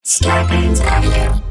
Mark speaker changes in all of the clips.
Speaker 1: Scarpins Avenue.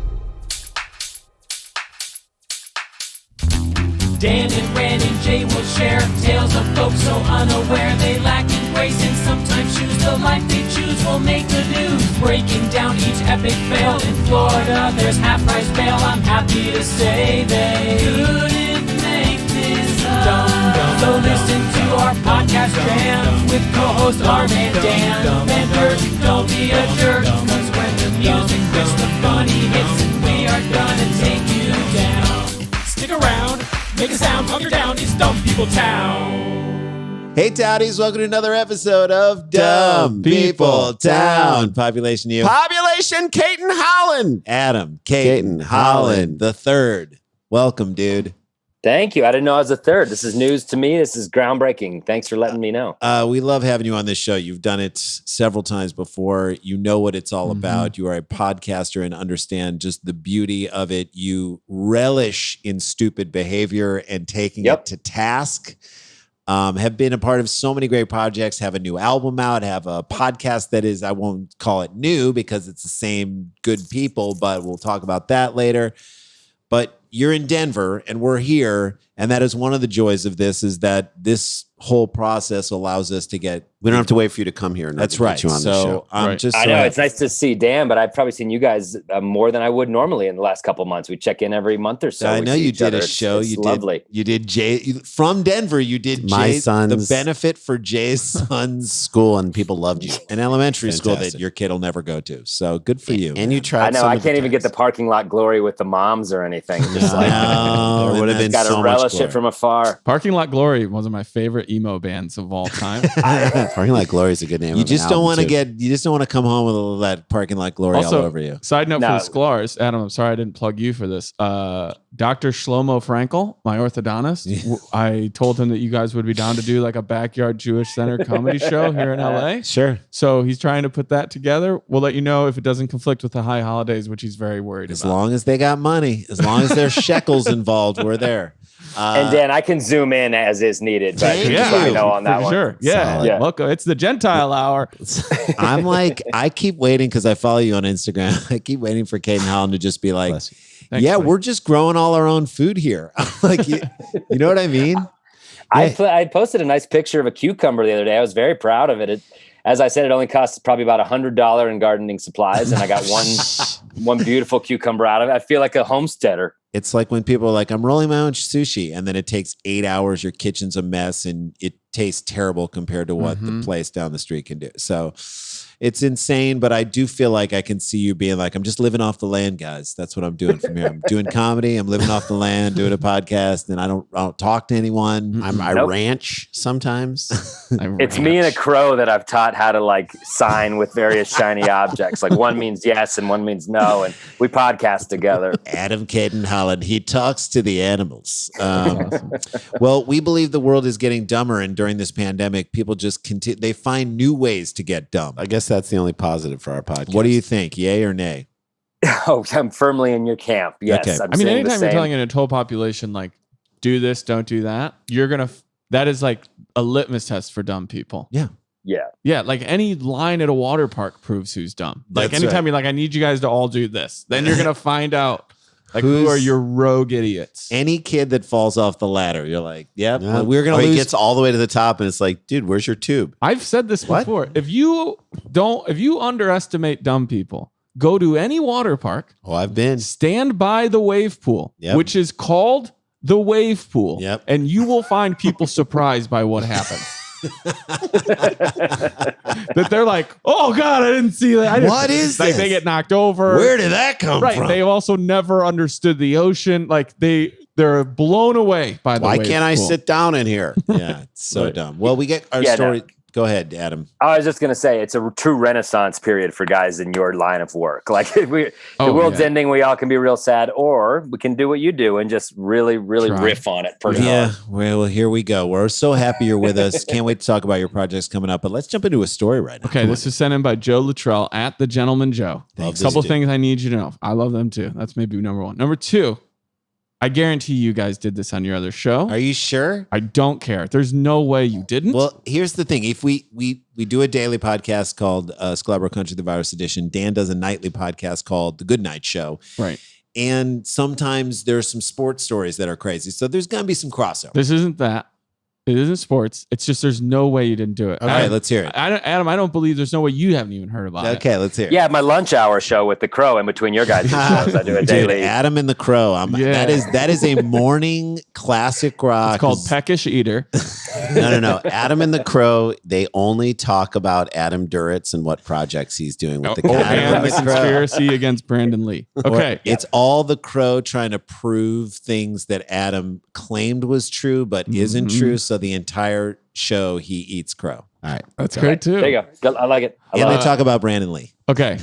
Speaker 2: Dan and Ren and Jay will share tales of folks so unaware they lack in grace and sometimes choose the life they choose will make the news. Breaking down each epic fail in Florida, there's half-price bail. I'm happy to say they couldn't make this up. So listen to our podcast jam with co-host Arm and Dan. Bender, don't be a jerk, cause when the music hits, the funny hits, and we are gonna take you down. Stick around. Make a sound, hunker down, it's Dumb People Town.
Speaker 3: Hey, Townies, welcome to another episode of Dumb People Town. Population you.
Speaker 4: Population Cayton-Holland.
Speaker 3: Adam Cayton-Holland the third. Welcome, dude.
Speaker 5: Thank you. I didn't know I was a third. This is news to me. This is groundbreaking. Thanks for letting me know.
Speaker 3: We love having you on this show. You've done it several times before. You know what it's all about. You are a podcaster and understand just the beauty of it. You relish in stupid behavior and taking it to task. Have been a part of so many great projects, have a new album out, have a podcast that is, I won't call it new because it's the same good people, but we'll talk about that later. But you're in Denver and we're here. And that is one of the joys of this is that this whole process allows us to get.
Speaker 4: We don't have to wait for you to come here.
Speaker 3: That's right.
Speaker 4: You on the show.
Speaker 5: I know it's nice to see Dan, but I've probably seen you guys more than I would normally in the last couple of months. We check in every month or so.
Speaker 3: I know you did a show.
Speaker 5: It's lovely.
Speaker 3: You did Jay from Denver. You did
Speaker 4: my son's
Speaker 3: the benefit for Jay's son's
Speaker 4: school, and people loved you.
Speaker 3: An elementary school that your kid will never go to. So good for you.
Speaker 4: And you tried.
Speaker 5: I know. I can't even get the parking lot glory with the moms or anything. Just
Speaker 3: there would have been
Speaker 5: got to
Speaker 3: so
Speaker 5: relish
Speaker 3: much
Speaker 5: it from afar.
Speaker 6: Parking Lot Glory, one of my favorite emo bands of all time.
Speaker 4: Parking Lot Glory is a good name.
Speaker 3: You just don't want to You just don't want to come home with all that Parking Lot Glory
Speaker 6: also,
Speaker 3: all over you.
Speaker 6: Side note for the Sklar's, Adam, I'm sorry I didn't plug you for this. Dr. Shlomo Frankel, my orthodontist, I told him that you guys would be down to do like a backyard Jewish Center comedy show here in LA.
Speaker 3: Sure.
Speaker 6: So he's trying to put that together. We'll let you know if it doesn't conflict with the high holidays, which he's very worried about.
Speaker 3: As long as they got money, as long as there's shekels involved, we're there.
Speaker 5: And Dan, I can zoom in as is needed, but just let me know on that one.
Speaker 6: Sure. Yeah. Welcome. It's the Gentile hour.
Speaker 3: I'm like, I keep waiting because I follow you on Instagram. I keep waiting for Cayton-Holland to just be like,
Speaker 6: Thanks,
Speaker 3: we're just growing all our own food here. Like, you know what I mean?
Speaker 5: I posted a nice picture of a cucumber the other day. I was very proud of it. As I said, it only costs probably about $100 in gardening supplies, and I got one beautiful cucumber out of it. I feel like a homesteader.
Speaker 3: It's like when people are like, I'm rolling my own sushi, and then it takes 8 hours, your kitchen's a mess, and it tastes terrible compared to what the place down the street can do. So it's insane, but I do feel like I can see you being like, I'm just living off the land, guys. That's what I'm doing from here. I'm doing comedy. I'm living off the land, doing a podcast, and I don't talk to anyone.
Speaker 4: I ranch sometimes.
Speaker 5: It's me and a crow that I've taught how to like sign with various shiny objects. Like one means yes and one means no, and we podcast together.
Speaker 3: Adam Cayton-Holland, he talks to the animals. Well, we believe the world is getting dumber, and during this pandemic, people just continue. They find new ways to get dumb.
Speaker 4: I guess that's the only positive for our podcast.
Speaker 3: What do you think? Yay or nay?
Speaker 5: Oh, I'm firmly in your camp. Yes.
Speaker 3: Okay.
Speaker 5: I'm
Speaker 6: I mean,
Speaker 5: saying
Speaker 6: anytime you're telling an entire population, like, do this, don't do that, that is like a litmus test for dumb people.
Speaker 3: Yeah.
Speaker 6: Yeah. Like any line at a water park proves who's dumb. Like
Speaker 3: That's
Speaker 6: anytime
Speaker 3: right.
Speaker 6: you're like, I need you guys to all do this, then you're going to find out like who are your rogue idiots.
Speaker 3: Any kid that falls off the ladder, you're like, yep, well, we're going to lose.
Speaker 4: He gets all the way to the top and it's like, dude, where's your tube?
Speaker 6: I've said this before. If you underestimate dumb people, go to any water park.
Speaker 4: Oh, I've been.
Speaker 6: Stand by the wave pool, which is called the wave pool.
Speaker 3: Yep.
Speaker 6: And you will find people surprised by what happens. That they're like, oh God, I didn't see that.
Speaker 3: What is
Speaker 6: like
Speaker 3: this?
Speaker 6: they get knocked over.
Speaker 3: Where did that come
Speaker 6: Right.
Speaker 3: from?
Speaker 6: They've also never understood the ocean. Like they're blown away by the
Speaker 4: Why
Speaker 6: wave
Speaker 4: can't I
Speaker 6: pool.
Speaker 4: sit down in here?
Speaker 3: Yeah, it's so dumb. Well, we get our story. Go ahead, Adam.
Speaker 5: I was just going to say it's a true renaissance period for guys in your line of work. Like the world's ending, we all can be real sad, or we can do what you do and just really, really riff on it.
Speaker 3: Yeah, well, here we go. We're so happy you're with us. Can't wait to talk about your projects coming up, but let's jump into a story right now.
Speaker 6: Okay, this is sent in by Joe Luttrell at The Gentleman Joe.
Speaker 3: Thanks.
Speaker 6: A couple things I need you to know. I love them too. That's maybe number one. Number two, I guarantee you guys did this on your other show.
Speaker 3: Are you sure?
Speaker 6: I don't care. There's no way you didn't.
Speaker 3: Well, here's the thing. If we do a daily podcast called Scalabro Country, the Virus Edition, Dan does a nightly podcast called The Good Night Show.
Speaker 6: Right.
Speaker 3: And sometimes there's some sports stories that are crazy. So there's going to be some crossover.
Speaker 6: This isn't that. It isn't sports. It's just there's no way you didn't do it.
Speaker 3: All right, let's hear it.
Speaker 6: Adam, I don't believe there's no way you haven't even heard about it.
Speaker 3: Okay, let's hear it.
Speaker 5: Yeah, my lunch hour show with the Crow in between your guys' shows. I do it
Speaker 3: Dude,
Speaker 5: daily.
Speaker 3: Adam and the Crow.
Speaker 6: Yeah.
Speaker 3: That is a morning classic rock.
Speaker 6: It's called Peckish Eater.
Speaker 4: No. Adam and the Crow, they only talk about Adam Duritz and what projects he's doing with the cat.
Speaker 6: And the conspiracy against Brandon Lee. Okay.
Speaker 3: It's all the Crow trying to prove things that Adam claimed was true, but isn't true. So the entire show, he eats crow.
Speaker 4: All right.
Speaker 6: That's great too.
Speaker 5: There you go. I like it. I
Speaker 3: And
Speaker 5: love
Speaker 3: they talk about Brandon Lee.
Speaker 6: Okay.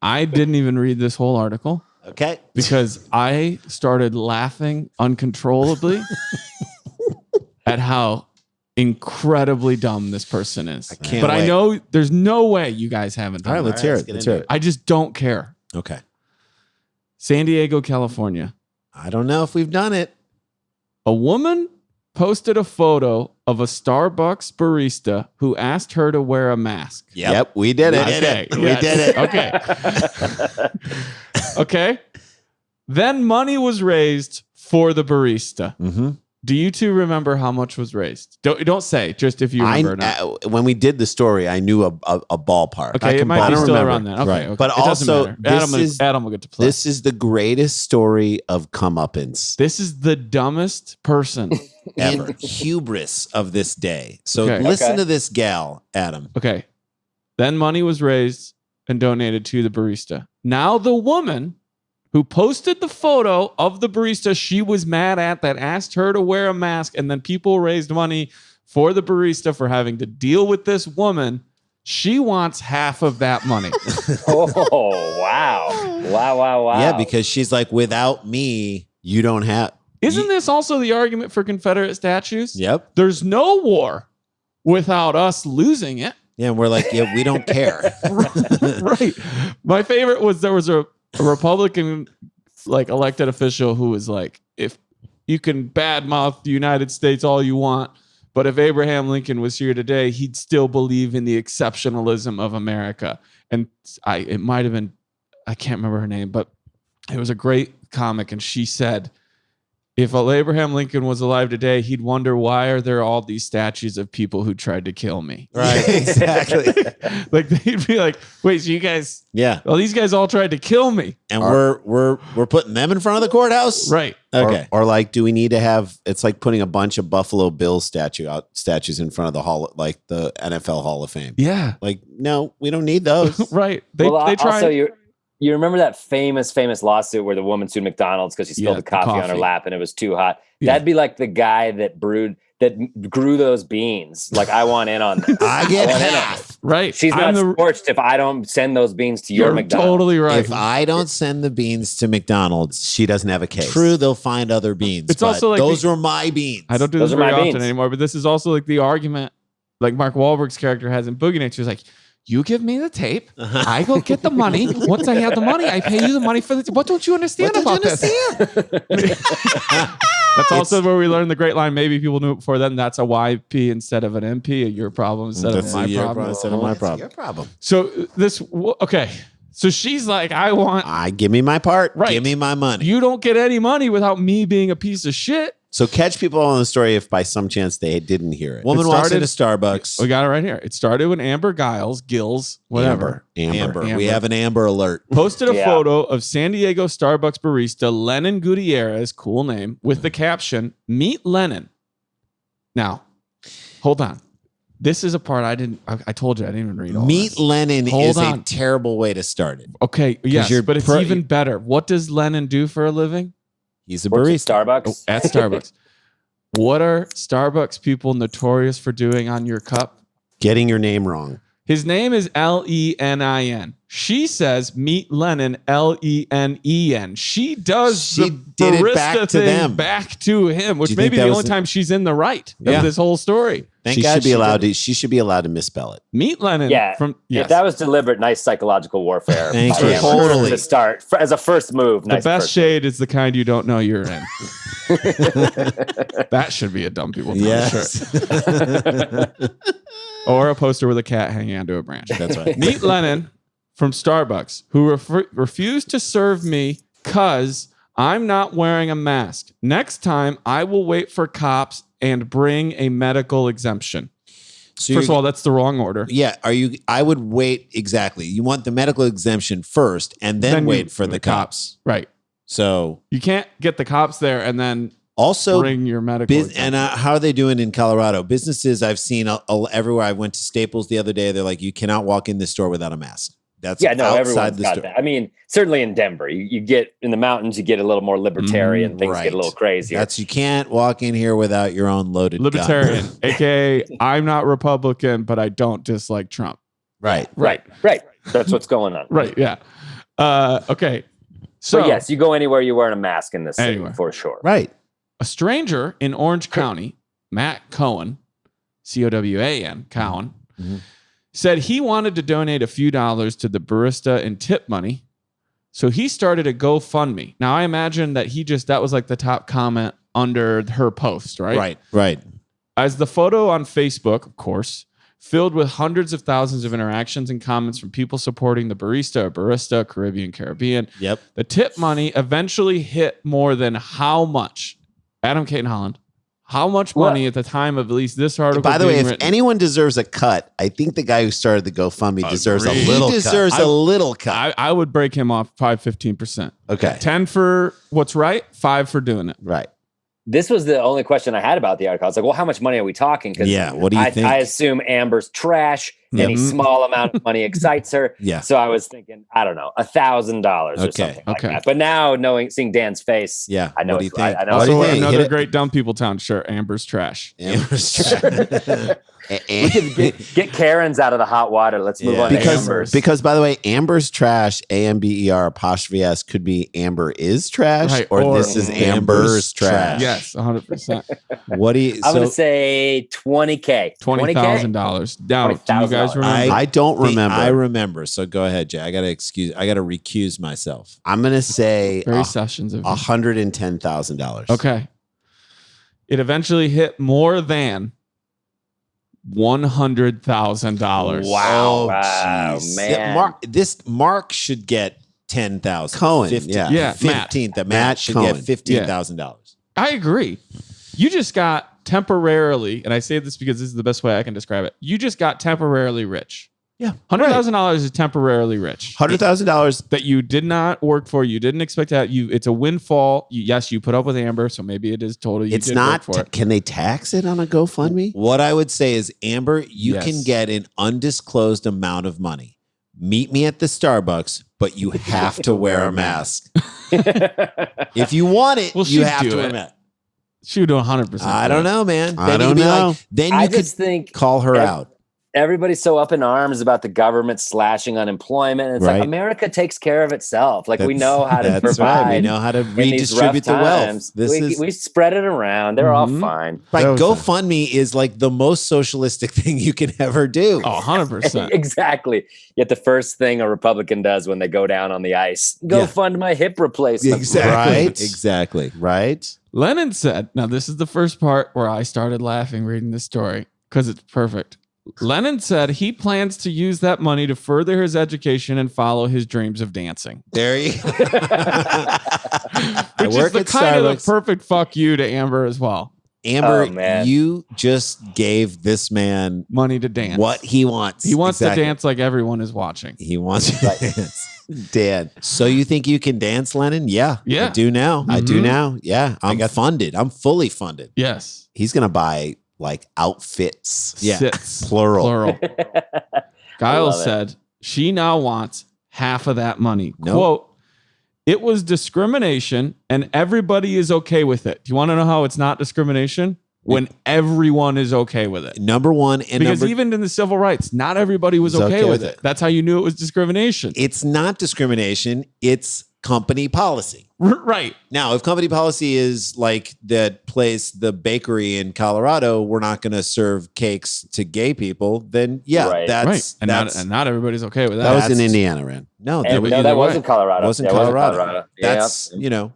Speaker 6: I didn't even read this whole article
Speaker 3: Okay.
Speaker 6: because I started laughing uncontrollably at how incredibly dumb this person is. I
Speaker 3: can't
Speaker 6: but
Speaker 3: wait.
Speaker 6: I know there's no way you guys haven't
Speaker 3: All
Speaker 6: done
Speaker 3: right,
Speaker 6: that.
Speaker 3: let's hear
Speaker 4: let's
Speaker 3: it.
Speaker 4: get
Speaker 3: Let's
Speaker 4: into
Speaker 3: hear
Speaker 4: it.
Speaker 3: it.
Speaker 6: I just don't care.
Speaker 3: Okay.
Speaker 6: San Diego, California.
Speaker 3: I don't know if we've done it.
Speaker 6: A woman posted a photo of a Starbucks barista who asked her to wear a mask.
Speaker 4: Yep, we did it.
Speaker 6: Okay.
Speaker 3: We did it.
Speaker 6: Okay. Okay. Then money was raised for the barista.
Speaker 3: Mm-hmm.
Speaker 6: Do you two remember how much was raised? Don't say, just if you remember or not.
Speaker 4: When we did the story, I knew a ballpark.
Speaker 6: Okay, it might
Speaker 4: I
Speaker 6: be
Speaker 4: don't
Speaker 6: still
Speaker 4: remember.
Speaker 6: around then. Okay,
Speaker 3: Right.
Speaker 6: okay.
Speaker 4: But
Speaker 6: It doesn't
Speaker 4: also,
Speaker 6: matter. Adam will get to play.
Speaker 4: This is the greatest story of comeuppance.
Speaker 6: This is the dumbest person ever.
Speaker 3: And hubris of this day. So
Speaker 6: Okay.
Speaker 3: listen to this gal, Adam.
Speaker 6: Okay. Then money was raised and donated to the barista. Now the woman who posted the photo of the barista she was mad at that asked her to wear a mask, and then people raised money for the barista for having to deal with this woman. She wants half of that money.
Speaker 5: Oh, wow. Wow.
Speaker 3: Yeah, because she's like, without me,
Speaker 4: You don't have.
Speaker 6: Isn't this also the argument for Confederate statues?
Speaker 3: yep.
Speaker 6: There's no war without us losing it.
Speaker 3: Yeah, and we're like, yeah, we don't care.
Speaker 6: Right. My favorite was there was a Republican like elected official who was like, if you can badmouth the United States all you want, but if Abraham Lincoln was here today, he'd still believe in the exceptionalism of America. And it might have been, I can't remember her name, but it was a great comic. And she said, if Abraham Lincoln was alive today, he'd wonder why are there all these statues of people who tried to kill me?
Speaker 3: Right. Exactly.
Speaker 6: Like they'd be like, wait, so you guys,
Speaker 3: Yeah.
Speaker 6: well, these guys all tried to kill me.
Speaker 3: And we're putting them in front of the courthouse?
Speaker 6: Right.
Speaker 3: Okay.
Speaker 4: Or like, do we need to have? It's like putting a bunch of Buffalo Bills statues in front of the hall, like the NFL Hall of Fame.
Speaker 6: Yeah.
Speaker 4: Like, no, we don't need those.
Speaker 6: Right. They
Speaker 5: Well,
Speaker 6: tried.
Speaker 5: also, you remember that famous lawsuit where the woman sued McDonald's because she spilled
Speaker 6: Yeah,
Speaker 5: the coffee on her
Speaker 6: coffee.
Speaker 5: lap and it was too hot?
Speaker 6: Yeah.
Speaker 5: That'd be like the guy that grew those beans. Like, I want in on this.
Speaker 3: I get
Speaker 5: want in on
Speaker 3: half.
Speaker 5: this.
Speaker 6: Right.
Speaker 5: She's
Speaker 6: I'm
Speaker 5: not scorched if I don't send those beans to your
Speaker 6: You're
Speaker 5: McDonald's.
Speaker 6: totally right.
Speaker 3: If I don't send the beans to McDonald's,
Speaker 4: She doesn't have a case.
Speaker 3: true, they'll find other beans.
Speaker 6: It's
Speaker 3: but
Speaker 6: also like
Speaker 3: those are my beans.
Speaker 6: I don't do
Speaker 5: Those
Speaker 6: this
Speaker 5: are my
Speaker 6: very often
Speaker 5: beans.
Speaker 6: anymore, but this is also like the argument like Mark Wahlberg's character has in Boogie Nights. He's like, you give me the tape, I go get the money. Once I have the money, I pay you the money for the tape. What don't you understand about this? That's also where we learned the great line. Maybe people knew it before then. That's a YP instead of an MP, a your problem instead of
Speaker 3: That's
Speaker 6: my
Speaker 3: a your
Speaker 6: problem.
Speaker 3: instead of my problem.
Speaker 4: Your problem.
Speaker 6: So okay. So she's like, I want,
Speaker 4: Give me my part.
Speaker 6: right.
Speaker 3: Give me my money.
Speaker 6: You don't get any money without me being a piece of shit.
Speaker 4: So catch people on the story if by some chance they didn't hear it.
Speaker 3: Woman
Speaker 6: It
Speaker 3: walks
Speaker 6: started-
Speaker 3: into Starbucks.
Speaker 6: We got it right here. It started when Amber Gills, whatever.
Speaker 4: Amber.
Speaker 3: Amber. We have an Amber alert.
Speaker 6: Posted a
Speaker 5: Yeah.
Speaker 6: photo of San Diego Starbucks barista Lennon Gutierrez, cool name, with the caption, "Meet Lennon." Now, hold on. This is a part I told you I didn't even read all
Speaker 3: Meet
Speaker 6: this.
Speaker 3: Lennon
Speaker 6: Hold
Speaker 3: is a
Speaker 6: on.
Speaker 3: terrible way to start it.
Speaker 6: Okay, yes,
Speaker 3: you're
Speaker 6: but it's even better. What does Lennon do for a living?
Speaker 3: He's a
Speaker 5: Works at
Speaker 3: barista.
Speaker 5: Starbucks.
Speaker 6: At Starbucks. What are Starbucks people notorious for doing on your cup?
Speaker 4: Getting your name wrong.
Speaker 6: His name is Lenin. She says meet Lennon, Lenen. She does
Speaker 4: She
Speaker 6: the
Speaker 4: did it
Speaker 6: barista
Speaker 4: back to
Speaker 6: thing
Speaker 4: them.
Speaker 6: back to him, which
Speaker 3: Do you
Speaker 6: may
Speaker 3: think
Speaker 6: be
Speaker 3: that
Speaker 6: the
Speaker 3: was
Speaker 6: only
Speaker 3: the-
Speaker 6: time she's in the right
Speaker 3: Yeah.
Speaker 6: of this whole story.
Speaker 3: Thank
Speaker 4: She
Speaker 3: God
Speaker 4: should be allowed
Speaker 3: did.
Speaker 4: to. She should be allowed to misspell it.
Speaker 6: Meet Lennon.
Speaker 5: Yeah.
Speaker 6: From yes.
Speaker 5: If that was deliberate, nice psychological warfare.
Speaker 3: Thank
Speaker 5: by
Speaker 3: you.
Speaker 5: Amber
Speaker 3: Totally.
Speaker 5: To start as a first move.
Speaker 6: the
Speaker 5: Nice
Speaker 6: best
Speaker 5: first
Speaker 6: shade is the kind you don't know you're in. That should be a dumb people shirt.
Speaker 3: Yes.
Speaker 6: Or a poster with a cat hanging onto a branch.
Speaker 3: That's right.
Speaker 6: Meet Lennon from Starbucks, who refused to serve me because I'm not wearing a mask. Next time, I will wait for cops and bring a medical exemption.
Speaker 3: So
Speaker 6: First of
Speaker 3: you're-
Speaker 6: all, that's the wrong order.
Speaker 3: yeah, I would wait exactly. You want the medical exemption first and then
Speaker 6: you-
Speaker 3: wait for the cops.
Speaker 6: Right.
Speaker 3: So
Speaker 6: You can't get the cops there and then
Speaker 3: also
Speaker 6: bring your medical exemption.
Speaker 3: and how are they doing in Colorado? Businesses I've seen everywhere. I went to Staples the other day. They're like, you cannot walk in this store without a mask. That's
Speaker 5: Yeah, no,
Speaker 3: outside
Speaker 5: everyone's
Speaker 3: the
Speaker 5: got
Speaker 3: store.
Speaker 5: that. I mean, certainly in Denver, you get in the mountains, you get a little more libertarian. Things
Speaker 3: right.
Speaker 5: get a little crazier.
Speaker 3: That's you can't walk in here without your own loaded gun.
Speaker 6: Libertarian, aka I'm not Republican, but I don't dislike Trump.
Speaker 3: Right.
Speaker 5: right. That's what's going on.
Speaker 6: Right. Yeah. Okay.
Speaker 5: So
Speaker 6: So
Speaker 5: yes, you go anywhere, you're wearing a mask in this city
Speaker 6: Anywhere.
Speaker 5: for sure.
Speaker 4: Right.
Speaker 6: a stranger in Orange County, Matt Cohen, Cowan, Cowan,
Speaker 3: Mhm.
Speaker 6: said he wanted to donate a few dollars to the barista and tip money. So he started a GoFundMe. Now I imagine that that was like the top comment under her post, right?
Speaker 3: Right. Right.
Speaker 6: As the photo on Facebook, of course, filled with hundreds of thousands of interactions and comments from people supporting the barista, Caribbean.
Speaker 3: Yep.
Speaker 6: The tip money eventually hit more than how much? Adam Cayton-Holland. How much money at the time of at least this article?
Speaker 4: By the way,
Speaker 6: being
Speaker 4: if
Speaker 6: written?
Speaker 4: anyone deserves a cut, I think the guy who started the GoFundMe deserves a
Speaker 6: Agreed.
Speaker 4: little
Speaker 3: He deserves
Speaker 4: cut.
Speaker 3: a little cut.
Speaker 6: I would break him off 15%.
Speaker 4: Okay.
Speaker 6: 10 for what's right, 5 for doing it.
Speaker 4: Right.
Speaker 5: This was the only question I had about the article. I was like, well, how much money are we talking? Because
Speaker 3: Yeah, what do you think?
Speaker 5: I assume Amber's trash. Any
Speaker 6: Mhm.
Speaker 5: small amount of money excites her.
Speaker 3: Yeah.
Speaker 5: So I was thinking, I don't know, $1,000 or
Speaker 3: Okay,
Speaker 5: something like
Speaker 6: okay.
Speaker 5: that. But now seeing Dan's face,
Speaker 3: Yeah,
Speaker 5: I know
Speaker 3: what do you
Speaker 5: it's-
Speaker 3: think?
Speaker 5: I know
Speaker 3: What
Speaker 5: it's
Speaker 3: do you
Speaker 5: worth
Speaker 3: think?
Speaker 5: it.
Speaker 6: Another
Speaker 3: Hit it.
Speaker 6: great Dumb People Town shirt, Amber's trash.
Speaker 5: We could get Karen's out of the hot water. Let's move
Speaker 3: Yeah.
Speaker 5: on to
Speaker 4: because
Speaker 5: Amber's.
Speaker 4: because by the way, Amber's trash, AMBER''S could be Amber is trash,
Speaker 6: Right,
Speaker 4: or
Speaker 6: or
Speaker 4: this is
Speaker 3: Amber's
Speaker 4: Amber's trash.
Speaker 6: Yes, 100%.
Speaker 3: What do you?
Speaker 5: I'm going to say 20K.
Speaker 6: $20,000. Now, do you guys
Speaker 5: $20,000.
Speaker 6: remember?
Speaker 4: I don't remember.
Speaker 3: I remember. So go ahead, Jay. I got to recuse myself.
Speaker 4: I'm gonna say
Speaker 6: Barry Sessions. Of
Speaker 4: $110,000.
Speaker 6: Okay. It eventually hit more than $100,000.
Speaker 5: Wow,
Speaker 3: jeez.
Speaker 5: man.
Speaker 3: Mark should get 10,000.
Speaker 4: Cohen,
Speaker 3: 15,
Speaker 4: yeah.
Speaker 6: Yeah,
Speaker 3: 15. That Matt should
Speaker 4: Cohen.
Speaker 3: get $15,000.
Speaker 6: I agree. You just got temporarily, and I say this because this is the best way I can describe it. You just got temporarily rich.
Speaker 4: Yeah,
Speaker 6: $100,000 is temporarily rich.
Speaker 4: $100,000.
Speaker 6: That you did not work for, you didn't expect that. It's a windfall. Yes, you put up with Amber, so maybe it is totally. You
Speaker 4: It's
Speaker 6: did
Speaker 4: not.
Speaker 6: work for it.
Speaker 4: Can they tax it on a GoFundMe?
Speaker 3: What I would say is, Amber, you
Speaker 6: Yes.
Speaker 3: can get an undisclosed amount of money. Meet me at the Starbucks, but you have to wear a mask. If you want it,
Speaker 6: Well,
Speaker 3: you
Speaker 6: she'd
Speaker 3: have
Speaker 6: do
Speaker 3: to wear
Speaker 6: it.
Speaker 3: a mask.
Speaker 6: She would do 100%.
Speaker 3: I don't know, man.
Speaker 4: I
Speaker 3: Then
Speaker 4: don't
Speaker 3: you'd be
Speaker 4: know.
Speaker 3: like, then you
Speaker 5: I
Speaker 3: could
Speaker 5: just think
Speaker 3: call her out.
Speaker 5: everybody's so up in arms about the government slashing unemployment. It's
Speaker 3: Right.
Speaker 5: like America takes care of itself. Like we
Speaker 3: That's-
Speaker 5: know how to
Speaker 3: that's
Speaker 5: provide.
Speaker 3: right. We know how to
Speaker 5: in these rough
Speaker 3: redistribute the wealth.
Speaker 5: times.
Speaker 3: This is
Speaker 5: we spread it around. They're all
Speaker 6: Mhm.
Speaker 5: fine.
Speaker 3: like
Speaker 4: That was
Speaker 3: GoFundMe is like the most socialistic thing you can ever do.
Speaker 6: Oh, 100%.
Speaker 5: Exactly. Yet the first thing a Republican does when they go down on the ice, go
Speaker 3: Yeah.
Speaker 5: fund my hip replacement.
Speaker 3: Exactly.
Speaker 4: Right.
Speaker 3: Exactly.
Speaker 4: Right.
Speaker 6: Lennon said, now this is the first part where I started laughing reading this story because it's perfect. Lennon said he plans to use that money to further his education and follow his dreams of dancing.
Speaker 3: There you go. I
Speaker 6: Which is
Speaker 3: work
Speaker 6: the
Speaker 3: at
Speaker 6: kind of the
Speaker 3: Starbucks.
Speaker 6: perfect fuck you to Amber as well.
Speaker 3: Amber,
Speaker 5: Oh, man.
Speaker 3: you just gave this man
Speaker 6: Money to dance.
Speaker 3: what he wants.
Speaker 6: He wants
Speaker 3: Exactly.
Speaker 6: to dance like everyone is watching.
Speaker 3: He wants to dance.
Speaker 4: Dan.
Speaker 3: So you think you can dance, Lennon? Yeah.
Speaker 6: Yeah.
Speaker 3: I do now.
Speaker 4: I do
Speaker 6: Mhm.
Speaker 4: now. Yeah.
Speaker 3: I'm funded. I'm fully funded.
Speaker 6: Yes.
Speaker 4: He's gonna buy like outfits.
Speaker 3: Yeah.
Speaker 6: Sits.
Speaker 4: Plural.
Speaker 6: Plural.
Speaker 5: I
Speaker 6: Giles
Speaker 5: love it.
Speaker 6: said she now wants half of that money.
Speaker 3: Nope.
Speaker 6: Quote, it was discrimination and everybody is okay with it. Do you want to know how it's not discrimination? when everyone is okay with it.
Speaker 3: Number one, and
Speaker 6: Because even in the civil rights, not everybody was okay with it. That's how you knew it was discrimination.
Speaker 3: it's not discrimination. It's company policy.
Speaker 6: Right.
Speaker 3: Now, if company policy is like that place, the bakery in Colorado, we're not going to serve cakes to gay people, then yeah,
Speaker 5: Right.
Speaker 3: that's
Speaker 6: And not everybody's okay with that.
Speaker 4: That was in
Speaker 3: That's-
Speaker 4: Indiana, Ran.
Speaker 3: no,
Speaker 5: And,
Speaker 6: was
Speaker 5: no,
Speaker 6: either
Speaker 5: that
Speaker 6: way.
Speaker 5: wasn't Colorado.
Speaker 3: wasn't
Speaker 5: That
Speaker 3: Colorado.
Speaker 5: Yeah.
Speaker 3: That's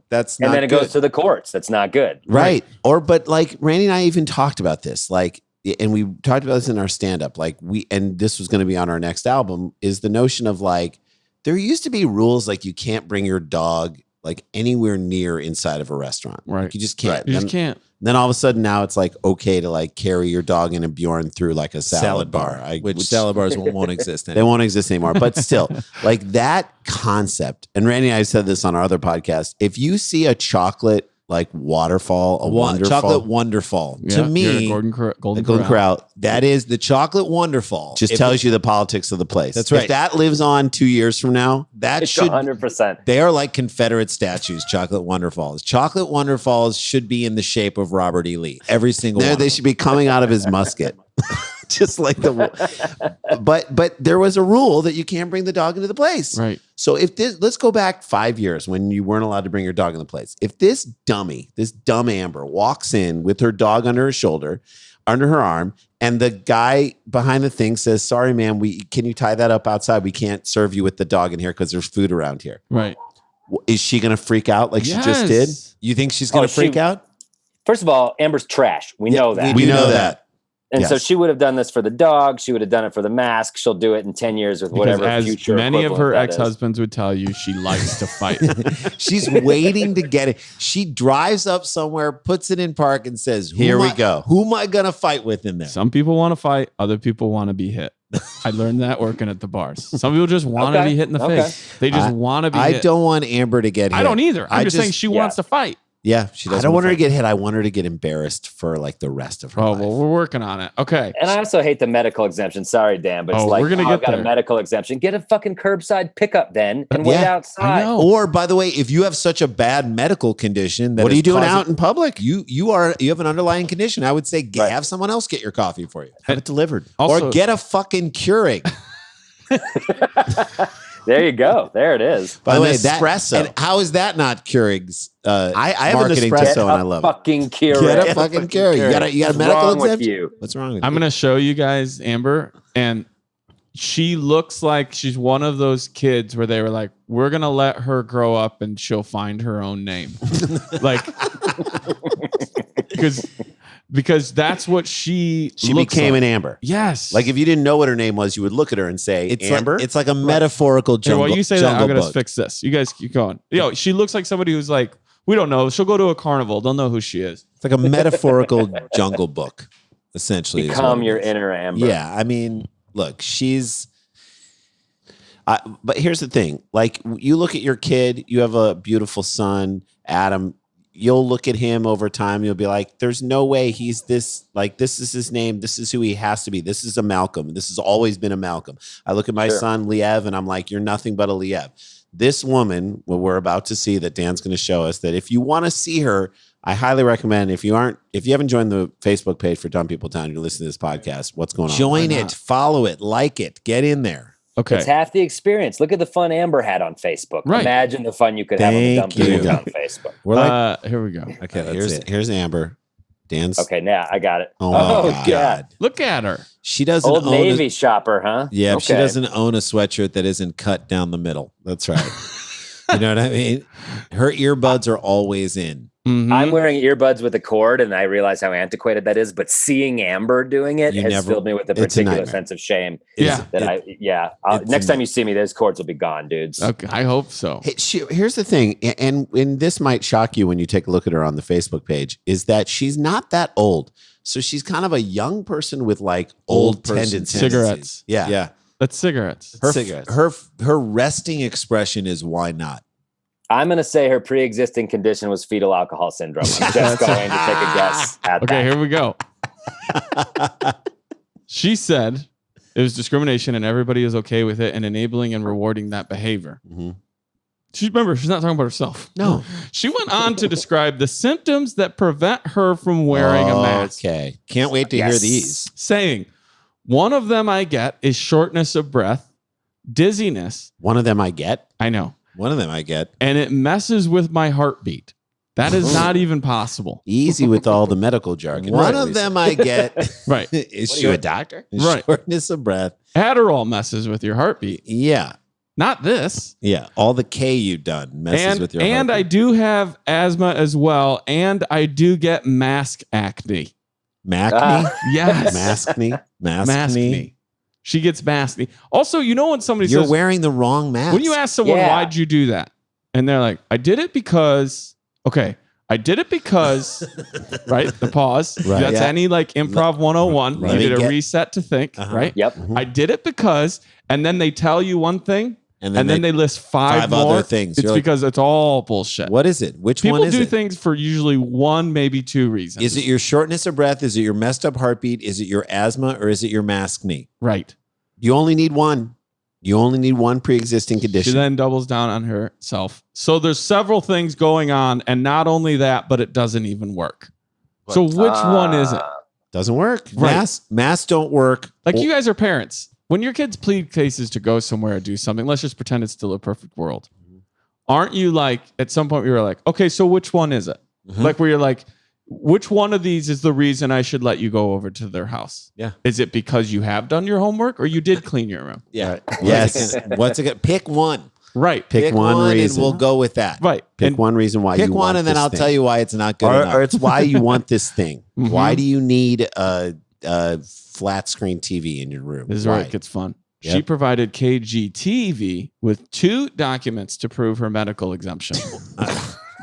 Speaker 3: that's
Speaker 5: And
Speaker 3: not
Speaker 5: then it
Speaker 3: good.
Speaker 5: goes to the courts. That's not good.
Speaker 4: Right. But like Randy and I even talked about this, like, and we talked about this in our stand up, like and this was going to be on our next album, is the notion of like, there used to be rules like you can't bring your dog like anywhere near inside of a restaurant.
Speaker 6: Right.
Speaker 4: Like, you just can't.
Speaker 6: You just can't.
Speaker 4: Then all of a sudden now it's like okay to like carry your dog in a Bjorn through like a salad bar,
Speaker 3: which salad bars won't exist
Speaker 4: they
Speaker 3: anymore.
Speaker 4: won't exist anymore. But still, like that concept, and Randy and I said this on our other podcast. If you see a chocolate like waterfall, a wonderfall,
Speaker 3: Chocolate Wonderfall.
Speaker 6: Yeah,
Speaker 3: To
Speaker 6: you're
Speaker 3: me,
Speaker 6: the Golden
Speaker 4: the Golden Corral,
Speaker 3: that is the Chocolate Wonderfall.
Speaker 4: just
Speaker 3: If
Speaker 4: tells you the politics of the place.
Speaker 3: That's right.
Speaker 4: If that lives on 2 years from now,
Speaker 3: that
Speaker 5: It's
Speaker 3: should
Speaker 5: 100%.
Speaker 3: They are like Confederate statues, Chocolate Wonderfalls. Chocolate Wonderfalls should be in the shape of Robert E. Lee. Every single one.
Speaker 4: they should be coming out of his musket. Just like but there was a rule that you can't bring the dog into the place.
Speaker 6: Right.
Speaker 4: So let's go back 5 years when you weren't allowed to bring your dog in the place. If this dumb Amber walks in with her dog under her shoulder, under her arm, and the guy behind the thing says, "Sorry, ma'am, can you tie that up outside? We can't serve you with the dog in here because there's food around here."
Speaker 6: Right.
Speaker 4: Is she going to freak out like she just did?
Speaker 6: Yes.
Speaker 3: You think she's going to freak out?
Speaker 5: First of all, Amber's trash. We know that.
Speaker 4: We know that.
Speaker 5: And so
Speaker 4: Yes.
Speaker 5: she would have done this for the dog. She would have done it for the mask. She'll do it in 10 years with
Speaker 6: Because
Speaker 5: whatever
Speaker 6: as
Speaker 5: future
Speaker 6: many of her
Speaker 5: equivalent that is.
Speaker 6: ex-husbands would tell you, she likes to fight.
Speaker 3: She's waiting to get it. She drives up somewhere, puts it in park, and says,
Speaker 4: Here we go.
Speaker 3: Who am I going to fight with in there?"
Speaker 6: Some people want to fight. Other people want to be hit. I learned that working at the bars. Some people just want to
Speaker 5: Okay.
Speaker 6: be hit in the
Speaker 5: Okay.
Speaker 6: face. They just want to be
Speaker 3: I
Speaker 6: hit.
Speaker 3: don't want Amber to get hit.
Speaker 6: I don't either. I'm
Speaker 3: I
Speaker 6: just saying she wants to fight.
Speaker 3: Yeah, she does.
Speaker 4: I don't want her to get hit. I want her to get embarrassed for like the rest of her
Speaker 6: Oh,
Speaker 4: life.
Speaker 6: well, we're working on it. Okay.
Speaker 5: And I also hate the medical exemption. Sorry, Dan, but it's
Speaker 6: Oh,
Speaker 5: like,
Speaker 6: we're gonna
Speaker 5: I've
Speaker 6: get
Speaker 5: got
Speaker 6: there.
Speaker 5: a medical exemption. Get a fucking curbside pickup then and wait
Speaker 3: Yeah,
Speaker 5: outside.
Speaker 6: I know.
Speaker 3: Or, by the way, if you have such a bad medical condition, that
Speaker 4: What are
Speaker 3: is
Speaker 4: you doing
Speaker 3: causing-
Speaker 4: out in public?
Speaker 3: You have an underlying condition. I would say
Speaker 5: Right.
Speaker 3: have someone else get your coffee for you,
Speaker 4: Have it delivered.
Speaker 6: Also,
Speaker 3: or get a fucking Keurig.
Speaker 5: There you go. There it is.
Speaker 3: By the
Speaker 4: An
Speaker 3: way,
Speaker 4: espresso.
Speaker 3: and how is that not Keurig's?
Speaker 4: I have an
Speaker 3: marketing
Speaker 4: espresso
Speaker 3: tip?
Speaker 4: and I love it.
Speaker 5: Fucking Keurig.
Speaker 3: Get a fucking Keurig. You got a
Speaker 5: What's
Speaker 3: medical
Speaker 5: wrong with
Speaker 3: exemption?
Speaker 5: you?
Speaker 3: What's wrong with
Speaker 6: I'm
Speaker 3: you?
Speaker 6: going to show you guys Amber, and she looks like she's one of those kids where they were like, we're going to let her grow up and she'll find her own name. like, because that's what she looks
Speaker 4: became
Speaker 6: like.
Speaker 4: an Amber.
Speaker 6: Yes.
Speaker 4: Like if you didn't know what her name was, you would look at her and say,
Speaker 3: It's
Speaker 4: Amber.
Speaker 3: like, it's like a metaphorical
Speaker 6: Here,
Speaker 3: jungle.
Speaker 6: while you say that, I'm
Speaker 3: jungle
Speaker 6: going to
Speaker 3: book.
Speaker 6: fix this. You guys keep going. Yo, she looks like somebody who's like, we don't know. She'll go to a carnival. They'll know who she is.
Speaker 3: It's like a metaphorical jungle book, essentially. is
Speaker 5: Become
Speaker 3: what it
Speaker 5: your
Speaker 3: is.
Speaker 5: inner Amber.
Speaker 3: Yeah, I mean, look, she's
Speaker 4: But here's the thing. Like you look at your kid, you have a beautiful son, Adam. You'll look at him over time. You'll be like, there's no way he's this, like, this is his name. This is who he has to be. This is a Malcolm. This has always been a Malcolm. I look at my
Speaker 5: Sure.
Speaker 4: son, Liev, and I'm like, you're nothing but a Liev. This woman, what we're about to see that Dan's going to show us, that if you want to see her, I highly recommend, if you haven't joined the Facebook page for Dumb People Town, you're listening to this podcast, what's going on?
Speaker 3: join
Speaker 6: Why
Speaker 3: it,
Speaker 6: not?
Speaker 3: follow it, like it, get in there.
Speaker 6: Okay.
Speaker 5: It's half the experience. Look at the fun Amber had on Facebook.
Speaker 6: Right.
Speaker 5: Imagine the fun you could have on the Dumb
Speaker 3: Thank
Speaker 5: People
Speaker 3: you.
Speaker 5: on Facebook.
Speaker 3: We're like,
Speaker 6: Here we go.
Speaker 3: okay, that's
Speaker 4: Here's Amber. Dan's.
Speaker 5: Okay, now I got it.
Speaker 4: Oh, my
Speaker 5: God.
Speaker 6: Look at her.
Speaker 3: she doesn't
Speaker 5: Old
Speaker 3: own
Speaker 5: Navy shopper, huh?
Speaker 3: yeah,
Speaker 5: Okay.
Speaker 3: she doesn't own a sweatshirt that isn't cut down the middle.
Speaker 4: That's right.
Speaker 3: You know what I mean? Her earbuds are always in.
Speaker 6: Mhm.
Speaker 5: I'm wearing earbuds with a cord, and I realize how antiquated that is. But seeing Amber doing it
Speaker 3: You
Speaker 5: has
Speaker 3: never-
Speaker 5: filled me with a
Speaker 4: it's a
Speaker 5: particular
Speaker 4: nightmare.
Speaker 5: sense of shame.
Speaker 6: Yeah.
Speaker 3: It's
Speaker 5: Next
Speaker 3: a-
Speaker 5: time you see me, those cords will be gone, dudes.
Speaker 6: Okay, I hope so.
Speaker 4: Hey, here's the thing, and this might shock you when you take a look at her on the Facebook page, is that she's not that old. So she's kind of a young person with like old
Speaker 3: person
Speaker 4: tendencies.
Speaker 6: Cigarettes.
Speaker 4: Yeah.
Speaker 3: Yeah.
Speaker 6: That's cigarettes.
Speaker 3: Her,
Speaker 4: Cigarettes.
Speaker 3: her resting expression is why not?
Speaker 5: I'm going to say her pre-existing condition was fetal alcohol syndrome. I'm just going to take a guess at
Speaker 6: Okay,
Speaker 5: that.
Speaker 6: here we go. She said it was discrimination and everybody is okay with it and enabling and rewarding that behavior.
Speaker 4: Mhm.
Speaker 6: Remember, she's not talking about herself.
Speaker 4: No.
Speaker 6: She went on to describe the symptoms that prevent her from wearing a mask.
Speaker 4: Okay.
Speaker 3: Can't wait to hear these.
Speaker 6: Saying, one of them I get is shortness of breath, dizziness.
Speaker 4: One of them I get.
Speaker 6: I know.
Speaker 3: One of them I get.
Speaker 6: And it messes with my heartbeat. That is not even possible.
Speaker 4: Easy with all the medical jargon.
Speaker 3: One of them I get
Speaker 6: Right.
Speaker 3: is
Speaker 4: What are you, a doctor?
Speaker 6: Right.
Speaker 3: shortness of breath.
Speaker 6: Adderall messes with your heartbeat.
Speaker 3: Yeah.
Speaker 6: Not this.
Speaker 3: Yeah. All the K you've done messes with your
Speaker 6: And I
Speaker 3: heartbeat.
Speaker 6: do have asthma as well. And I do get mask acne.
Speaker 3: Maskne?
Speaker 6: Yes.
Speaker 4: Maskne.
Speaker 6: Maskne. She gets maskne. Also, you know when somebody
Speaker 3: You're
Speaker 6: says,
Speaker 3: wearing the wrong mask.
Speaker 6: when you ask someone,
Speaker 5: Yeah.
Speaker 6: why'd you do that? And they're like, I did it because, I did it because, right? The pause.
Speaker 3: Right.
Speaker 6: That's
Speaker 3: Yeah.
Speaker 6: any like improv 101.
Speaker 3: Let
Speaker 6: You
Speaker 3: me
Speaker 6: did a
Speaker 3: get-
Speaker 6: reset to think,
Speaker 3: Uh-huh.
Speaker 6: right?
Speaker 5: Yep.
Speaker 6: I did it because, and then they tell you one thing,
Speaker 3: and
Speaker 6: and then they list five
Speaker 3: other
Speaker 6: more
Speaker 3: things.
Speaker 6: It's
Speaker 3: You're like,
Speaker 6: because it's all bullshit.
Speaker 3: what is it? Which
Speaker 6: People
Speaker 3: one is
Speaker 6: do
Speaker 3: it?
Speaker 6: things for usually one, maybe two reasons.
Speaker 3: Is it your shortness of breath? Is it your messed up heartbeat? Is it your asthma? Or is it your maskne?
Speaker 6: right?
Speaker 4: You only need one. You only need one pre-existing
Speaker 6: She
Speaker 4: condition.
Speaker 6: then doubles down on herself. So there's several things going on, and not only that, but it doesn't even work. So which one is it?
Speaker 4: Doesn't work.
Speaker 6: Right.
Speaker 3: Masks don't work.
Speaker 6: Like you guys are parents. When your kids plead cases to go somewhere or do something, let's just pretend it's still a perfect world. Aren't you like, at some point, you were like, okay, so which one is it?
Speaker 3: Mhm.
Speaker 6: Like where you're like, which one of these is the reason I should let you go over to their house?
Speaker 3: Yeah.
Speaker 6: Is it because you have done your homework or you did clean your room?
Speaker 3: Yeah.
Speaker 4: Yes.
Speaker 3: What's it gonna pick one?
Speaker 6: Right.
Speaker 4: Pick one reason.
Speaker 3: and we'll go with that.
Speaker 6: Right.
Speaker 4: Pick
Speaker 6: And
Speaker 4: one reason why
Speaker 3: Pick
Speaker 4: you
Speaker 3: one
Speaker 4: want
Speaker 3: and then
Speaker 4: this
Speaker 3: I'll
Speaker 4: thing.
Speaker 3: tell you why it's not good enough.
Speaker 4: Or it's why you want this thing.
Speaker 6: Mhm.
Speaker 4: Why do you need a flat screen TV in your room?
Speaker 6: This is where
Speaker 4: Why?
Speaker 6: it gets fun.
Speaker 4: Yep.
Speaker 6: She provided KGTV with 2 documents to prove her medical exemption.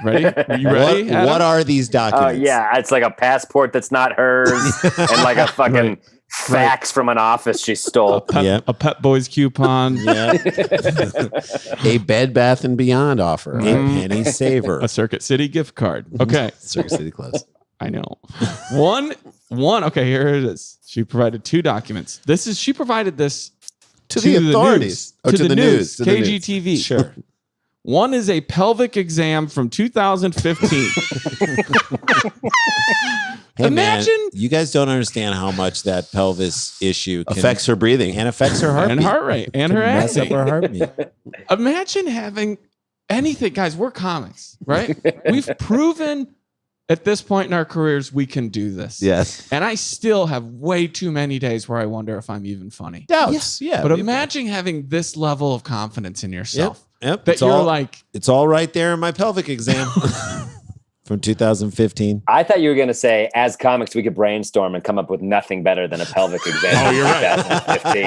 Speaker 6: Ready? Are you ready? Adam?
Speaker 3: What are these
Speaker 5: Oh
Speaker 3: documents?
Speaker 5: yeah, it's like a passport that's not hers, and like a fucking fax from an office she stole.
Speaker 3: Yep.
Speaker 6: A Pet Boys coupon,
Speaker 3: Yeah.
Speaker 4: A Bed Bath and Beyond offer.
Speaker 3: A
Speaker 6: Mhm.
Speaker 3: penny saver.
Speaker 6: a Circuit City gift card. Okay,
Speaker 4: Circuit City close.
Speaker 6: I know. One. Okay, here it is. She provided 2 documents. She provided this
Speaker 3: To the authorities.
Speaker 6: news.
Speaker 3: Or
Speaker 6: to the news.
Speaker 3: to the news.
Speaker 6: KGTV.
Speaker 3: Sure.
Speaker 6: One is a pelvic exam from 2015.
Speaker 3: Hey,
Speaker 6: Imagine-
Speaker 3: man, you guys don't understand how much that pelvis issue can,
Speaker 4: Affects her breathing.
Speaker 3: and affects her heartbeat.
Speaker 6: and heart rate and her
Speaker 3: Can mess up
Speaker 6: acne.
Speaker 3: her heartbeat.
Speaker 6: Imagine having anything, guys. We're comics, right? We've proven at this point in our careers we can do this.
Speaker 4: Yes.
Speaker 6: And I still have way too many days where I wonder if I'm even funny.
Speaker 3: Doubts. Yeah.
Speaker 6: But imagine having this level of confidence in yourself
Speaker 3: Yep.
Speaker 6: that
Speaker 3: It's
Speaker 6: you're
Speaker 3: all,
Speaker 6: like,
Speaker 3: it's all right there in my pelvic exam from 2015.
Speaker 5: I thought you were going to say, as comics, we could brainstorm and come up with nothing better than a pelvic exam.
Speaker 6: Oh, you're right.
Speaker 5: 2015.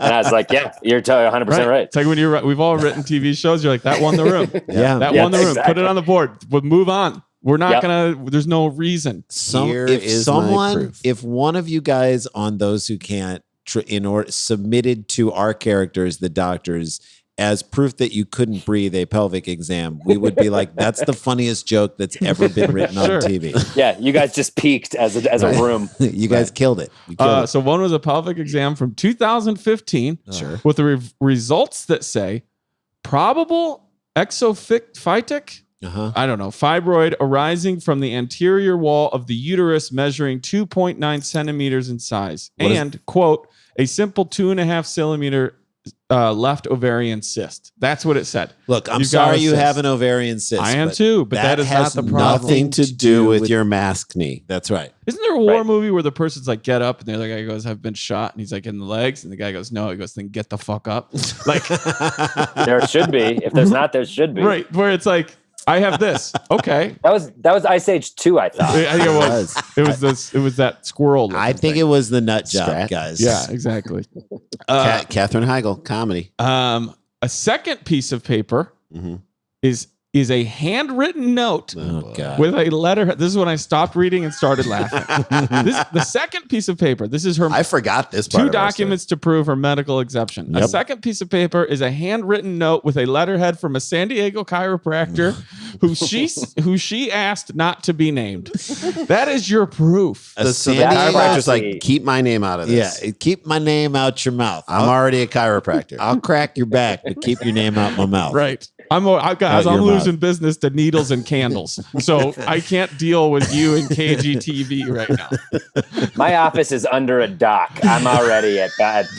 Speaker 5: And I was like, yeah, you're 100% right.
Speaker 6: It's like when we've all written TV shows. You're like, that won the room.
Speaker 3: Yeah.
Speaker 6: That
Speaker 5: Yeah,
Speaker 6: won the room. Put
Speaker 5: exactly.
Speaker 6: it on the board. We'll move on. We're not there's no reason.
Speaker 4: Here is my proof.
Speaker 3: If one of you guys on Those Who Can't, submitted to our characters, the doctors, as proof that you couldn't breathe a pelvic exam, we would be like, that's the funniest joke that's ever been written
Speaker 6: Sure.
Speaker 3: on TV.
Speaker 5: Yeah, you guys just peaked as a room.
Speaker 3: You guys killed it. You killed it.
Speaker 6: So one was a pelvic exam from 2015
Speaker 3: Sure.
Speaker 6: with the results that say probable exophytic,
Speaker 3: Uh-huh.
Speaker 6: I don't know, fibroid arising from the anterior wall of the uterus measuring 2.9 centimeters in size.
Speaker 3: What is-
Speaker 6: And, quote, a simple 2.5 centimeter left ovarian cyst. That's what it said.
Speaker 3: Look, I'm
Speaker 6: You've got
Speaker 3: sorry
Speaker 6: a
Speaker 3: you
Speaker 6: cyst.
Speaker 3: have an ovarian cyst.
Speaker 6: I am too, but that is
Speaker 3: has
Speaker 6: not the problem.
Speaker 4: Nothing to do with your mask knee.
Speaker 3: That's right.
Speaker 6: Isn't there a war
Speaker 5: Right.
Speaker 6: movie where the person's like, get up, and the other guy goes, I've been shot, and he's like, in the legs, and the guy goes, no, he goes, then get the fuck up. Like,
Speaker 5: There should be. If there's not, there should be.
Speaker 6: right, where it's like, I have this. Okay.
Speaker 5: That was Ice Age 2, I thought.
Speaker 6: I think it was. It was this. It was that squirrel.
Speaker 3: I think it was the nut job,
Speaker 4: Strat.
Speaker 3: guys.
Speaker 6: Yeah, exactly.
Speaker 4: Katherine Heigl, comedy.
Speaker 6: A second piece of paper
Speaker 4: Mhm.
Speaker 6: is a handwritten note
Speaker 3: Oh, God.
Speaker 6: with a letter. This is when I stopped reading and started laughing. The second piece of paper. This is her.
Speaker 4: I forgot this part.
Speaker 6: 2
Speaker 4: of our
Speaker 6: documents to prove her medical exemption. A
Speaker 4: Yep.
Speaker 6: second piece of paper is a handwritten note with a letterhead from a San Diego chiropractor who she asked not to be named. That is your proof.
Speaker 4: story. So the
Speaker 3: San
Speaker 5: Diego-
Speaker 4: chiropractor's
Speaker 5: Classy.
Speaker 4: like, keep my name out of
Speaker 3: Yeah,
Speaker 4: this.
Speaker 3: keep my name out your mouth.
Speaker 4: I'm already a chiropractor.
Speaker 3: I'll crack your back, but keep your name out my mouth.
Speaker 6: Right. I'm
Speaker 4: You're
Speaker 6: losing business to needles and candles, so I can't deal with you and KGTV right now.
Speaker 5: My office is under a dock. I'm already at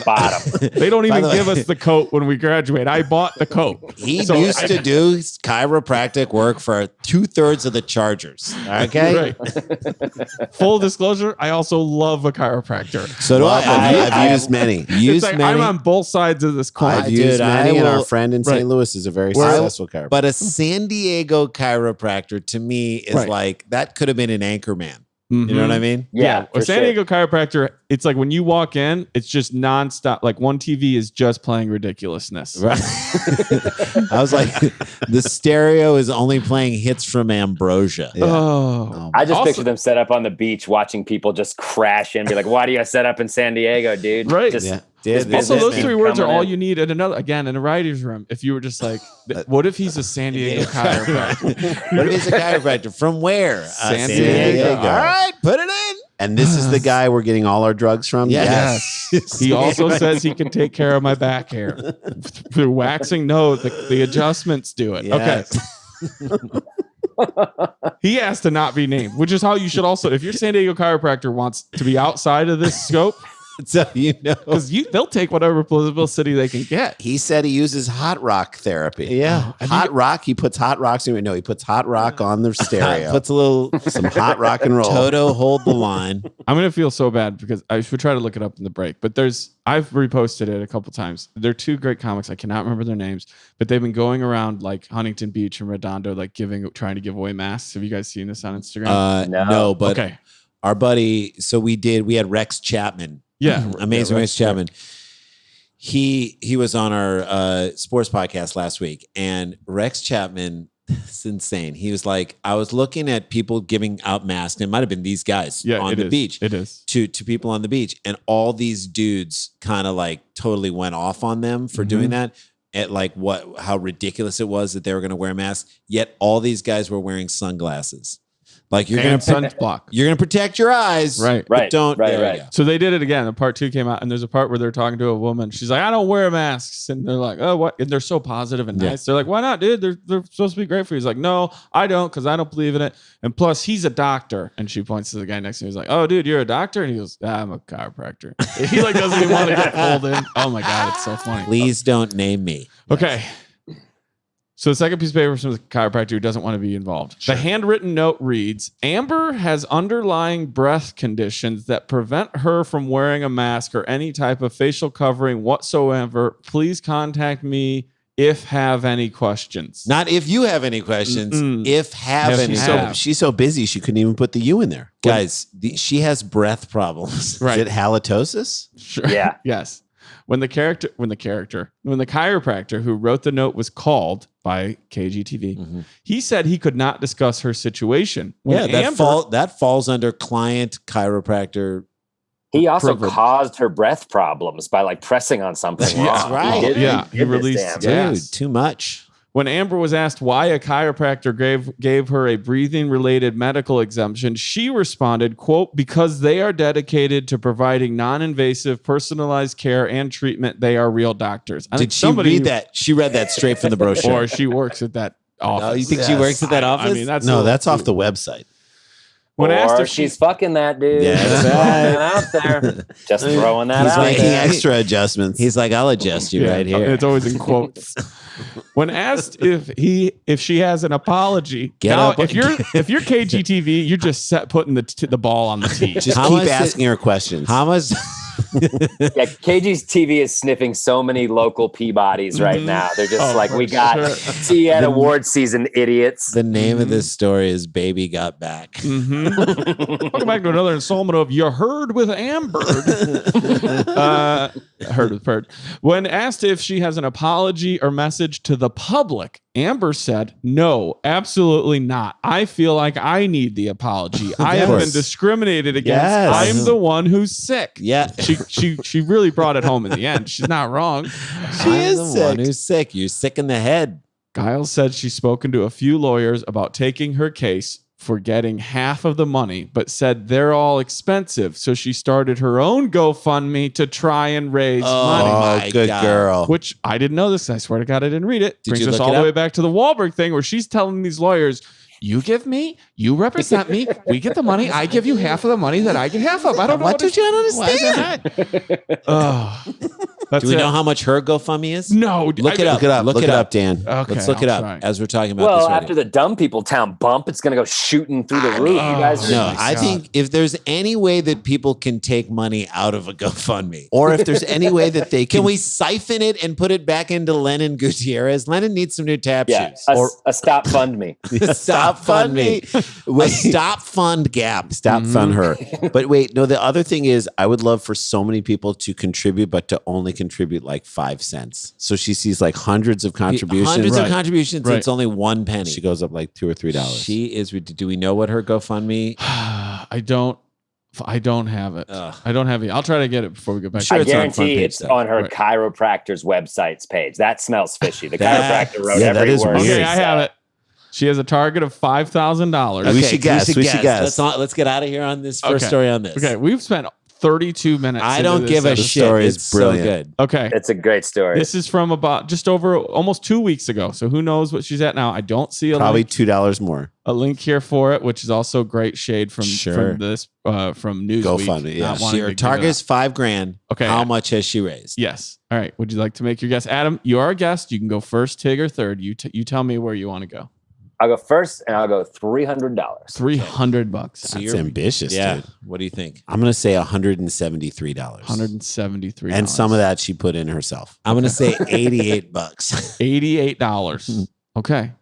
Speaker 5: bottom.
Speaker 6: They don't even
Speaker 3: the way-
Speaker 6: give us the coat when we graduate. I bought the coat.
Speaker 3: He used to do chiropractic work for 2/3 of the Chargers. Okay.
Speaker 6: Right. Full disclosure, I also love a chiropractor.
Speaker 3: So do I.
Speaker 4: I've used many.
Speaker 6: It's like I'm on both sides of this coin.
Speaker 4: I've used many, and our friend in St.
Speaker 6: Right.
Speaker 4: Louis is a very successful chiropractor.
Speaker 3: But a San Diego chiropractor to me is
Speaker 6: Right.
Speaker 3: like that could have been an Anchorman. You know what I mean?
Speaker 5: Yeah,
Speaker 6: A San Diego chiropractor, it's like when you walk in, it's just nonstop. Like one TV is just playing ridiculousness.
Speaker 3: Right. I was like, the stereo is only playing hits from Ambrosia.
Speaker 6: Oh,
Speaker 5: I just
Speaker 6: Also-
Speaker 5: picture them set up on the beach watching people just crash in and be like, why do you set up in San Diego, dude?
Speaker 6: Right.
Speaker 5: Just,
Speaker 4: Yeah.
Speaker 3: Did
Speaker 6: Also,
Speaker 3: this
Speaker 6: those
Speaker 3: man-
Speaker 6: three words are
Speaker 5: coming
Speaker 6: all
Speaker 5: in.
Speaker 6: you need. And in a writer's room, if you were just like, what if he's a San Diego chiropractor?
Speaker 3: What if he's a chiropractor? From where?
Speaker 6: San Diego.
Speaker 3: All right, put it in.
Speaker 4: And this is the guy we're getting all our drugs from?
Speaker 3: Yes.
Speaker 6: He also says he can take care of my back hair through waxing. No, the adjustments do it.
Speaker 3: Yes.
Speaker 6: Okay. He asked to not be named, which is how you should also, if your San Diego chiropractor wants to be outside of this scope,
Speaker 3: So you know.
Speaker 6: because they'll take whatever publicity they can get.
Speaker 4: He said he uses hot rock therapy.
Speaker 3: Yeah.
Speaker 4: Hot rock. He puts hot rocks in. No, he puts hot rock on the stereo.
Speaker 3: Puts a little
Speaker 4: some hot rock and roll.
Speaker 3: Toto hold the line.
Speaker 6: I'm gonna feel so bad because I should try to look it up in the break. But I've reposted it a couple times. They're two great comics. I cannot remember their names, but they've been going around like Huntington Beach and Redondo, like trying to give away masks. Have you guys seen this on Instagram?
Speaker 3: No, but
Speaker 6: okay.
Speaker 3: our buddy, we had Rex Chapman.
Speaker 6: Yeah.
Speaker 3: Amazing
Speaker 6: Yeah,
Speaker 3: Rex Chapman. He was on our sports podcast last week, and Rex Chapman, it's insane. He was like, I was looking at people giving out masks, and it might have been these guys on the beach.
Speaker 6: It is.
Speaker 3: To people on the beach, and all these dudes kind of like totally went off on them for doing that. At like how ridiculous it was that they were going to wear masks. Yet all these guys were wearing sunglasses. Like you're
Speaker 6: And
Speaker 3: gonna
Speaker 6: sunblock.
Speaker 3: you're gonna protect your eyes,
Speaker 6: Right.
Speaker 3: But
Speaker 5: Right,
Speaker 3: don't.
Speaker 5: right,
Speaker 3: there
Speaker 5: right.
Speaker 3: you go.
Speaker 6: So they did it again. The part 2 came out, and there's a part where they're talking to a woman. She's like, I don't wear masks. And they're like, oh, what? And they're so positive and nice. They're like, why not, dude? They're supposed to be great for you. He's like, no, I don't, because I don't believe in it. And plus, he's a doctor. And she points to the guy next to him. He's like, oh, dude, you're a doctor? And he goes, I'm a chiropractor. He like doesn't even want to get pulled in. Oh my God, it's so funny.
Speaker 3: Please don't name me.
Speaker 6: Okay. So the second piece of paper is from the chiropractor who doesn't want to be involved. The handwritten note reads, Amber has underlying breath conditions that prevent her from wearing a mask or any type of facial covering whatsoever. Please contact me if have any questions.
Speaker 3: Not if you have any questions. If have any.
Speaker 4: She's so busy she couldn't even put the U in there.
Speaker 3: Guys, she has breath problems.
Speaker 6: Right.
Speaker 4: Is it halitosis?
Speaker 6: Sure.
Speaker 5: Yeah.
Speaker 6: Yes. When the chiropractor who wrote the note was called by KGTV, he said he could not discuss her situation. When
Speaker 3: that falls under client chiropractor.
Speaker 5: He also
Speaker 6: Privilege.
Speaker 5: caused her breath problems by like pressing on something
Speaker 3: Yes,
Speaker 5: wrong.
Speaker 3: right.
Speaker 5: He did,
Speaker 6: Yeah,
Speaker 5: he
Speaker 6: he
Speaker 5: did this
Speaker 6: released-
Speaker 5: damn.
Speaker 3: Dude, too much.
Speaker 6: When Amber was asked why a chiropractor gave her a breathing-related medical exemption, she responded, quote, because they are dedicated to providing non-invasive, personalized care and treatment. They are real doctors. I think
Speaker 3: Did she read that? She read that straight from the brochure.
Speaker 6: Or she works at that office.
Speaker 3: Oh, you think she works at that office?
Speaker 6: I mean, that's
Speaker 4: That's off the website.
Speaker 6: When asked
Speaker 5: Or
Speaker 6: if
Speaker 5: she's fucking that dude.
Speaker 3: Yeah,
Speaker 5: Just
Speaker 3: that's
Speaker 5: throwing that out there. Just throwing that
Speaker 3: He's
Speaker 5: out
Speaker 3: making
Speaker 5: there.
Speaker 4: Extra adjustments.
Speaker 3: He's like, I'll adjust you right here.
Speaker 6: It's always in quotes. When asked if she has an apology,
Speaker 3: Get
Speaker 6: now
Speaker 3: up.
Speaker 6: if you're KGTV, you're just putting the ball on the tee.
Speaker 4: Just
Speaker 3: How
Speaker 4: keep
Speaker 3: much
Speaker 4: asking her questions.
Speaker 3: How much?
Speaker 5: Yeah, KG's TV is sniffing so many local Peabodys right now. They're just like, we got
Speaker 6: sure.
Speaker 5: see you at award season, idiots.
Speaker 3: The name of this story is Baby Got Back.
Speaker 6: Welcome back to another installment of You Heard with Amber. Heard with Perd. When asked if she has an apology or message to the public, Amber said, no, absolutely not. I feel like I need the apology. I have been discriminated against.
Speaker 4: Yes.
Speaker 6: I'm the one who's sick.
Speaker 3: Yeah.
Speaker 6: She really brought it home in the end. She's not wrong.
Speaker 3: She is the one who's sick. You're sick in the head.
Speaker 6: Giles said she's spoken to a few lawyers about taking her case for getting half of the money, but said they're all expensive. So she started her own GoFundMe to try and raise money.
Speaker 4: Oh, good girl.
Speaker 6: Which I didn't know this. I swear to God, I didn't read it.
Speaker 3: Did
Speaker 6: Brings
Speaker 3: you
Speaker 6: us
Speaker 3: look
Speaker 6: all
Speaker 3: it
Speaker 6: the
Speaker 3: up?
Speaker 6: way back to the Wahlberg thing where she's telling these lawyers, you give me, you represent me, we get the money, I give you half of the money that I get half of. I don't know what
Speaker 3: did you understand?
Speaker 6: Oh,
Speaker 3: Do we know how much her GoFundMe is?
Speaker 6: No.
Speaker 3: Look it up.
Speaker 4: Look it up, Dan.
Speaker 6: Okay,
Speaker 3: Let's look it
Speaker 6: I'll
Speaker 3: up
Speaker 6: try.
Speaker 3: as we're talking about
Speaker 5: Well,
Speaker 3: this.
Speaker 5: after the dumb people town bump, it's going to go shooting through the roof. You guys are
Speaker 3: No,
Speaker 6: my
Speaker 3: I
Speaker 6: God.
Speaker 3: think if there's any way that people can take money out of a GoFundMe,
Speaker 4: Or if there's any way that they
Speaker 3: can we siphon it and put it back into Lennon Gutierrez? Lennon needs some new tap shoes.
Speaker 5: a stop fund me.
Speaker 3: Stop fund me. A stop fund Gab.
Speaker 4: Stop fund her. But wait, no, the other thing is I would love for so many people to contribute, but to only contribute like 5 cents. So she sees like hundreds of contributions.
Speaker 3: Hundreds of
Speaker 6: Right.
Speaker 3: contributions.
Speaker 6: Right.
Speaker 3: It's only 1 penny.
Speaker 4: She goes up like $2 or $3.
Speaker 3: She is. Do we know what her GoFundMe?
Speaker 6: I don't have it.
Speaker 3: Ugh.
Speaker 6: I don't have it. I'll try to get it before we go back.
Speaker 3: Sure,
Speaker 5: I
Speaker 3: it's on front
Speaker 5: guarantee
Speaker 3: page,
Speaker 5: it's
Speaker 3: though.
Speaker 5: on her
Speaker 6: Right.
Speaker 5: chiropractor's website's page. That smells fishy. The
Speaker 3: That-
Speaker 5: chiropractor wrote
Speaker 4: yeah, that
Speaker 5: every
Speaker 4: is
Speaker 5: word.
Speaker 4: weird.
Speaker 5: she
Speaker 6: Okay, I
Speaker 5: said.
Speaker 6: have it. She has a target of $5,000.
Speaker 4: We should guess.
Speaker 3: Let's get out of here on this first
Speaker 6: Okay.
Speaker 3: story on this.
Speaker 6: Okay, we've spent 32 minutes.
Speaker 3: I
Speaker 6: into
Speaker 3: don't
Speaker 6: this
Speaker 3: give a
Speaker 6: episode.
Speaker 3: shit.
Speaker 4: story is
Speaker 3: It's
Speaker 4: brilliant.
Speaker 3: so good.
Speaker 6: Okay.
Speaker 5: It's a great story.
Speaker 6: This is from about just over almost 2 weeks ago. So who knows what she's at now? I don't see
Speaker 4: Probably $2 more.
Speaker 6: a link here for it, which is also great shade from
Speaker 3: Sure.
Speaker 6: this from Newsweek.
Speaker 4: GoFundMe, yeah.
Speaker 6: not wanting
Speaker 3: Her
Speaker 6: to give
Speaker 3: target
Speaker 6: it
Speaker 3: is $5,000.
Speaker 6: Okay.
Speaker 3: How much has she raised?
Speaker 6: Yes. All right. Would you like to make your guess, Adam? You are a guest. You can go first, Tig, or third. You tell me where you want to go.
Speaker 5: I'll go first, and I'll go $300.
Speaker 6: $300.
Speaker 3: So
Speaker 4: That's
Speaker 3: you're-
Speaker 4: ambitious,
Speaker 3: Yeah.
Speaker 4: dude.
Speaker 3: What do you think?
Speaker 4: I'm going to say $173.
Speaker 6: $173.
Speaker 4: And some of that she put in herself.
Speaker 3: I'm going to say $88.
Speaker 6: $88. Okay.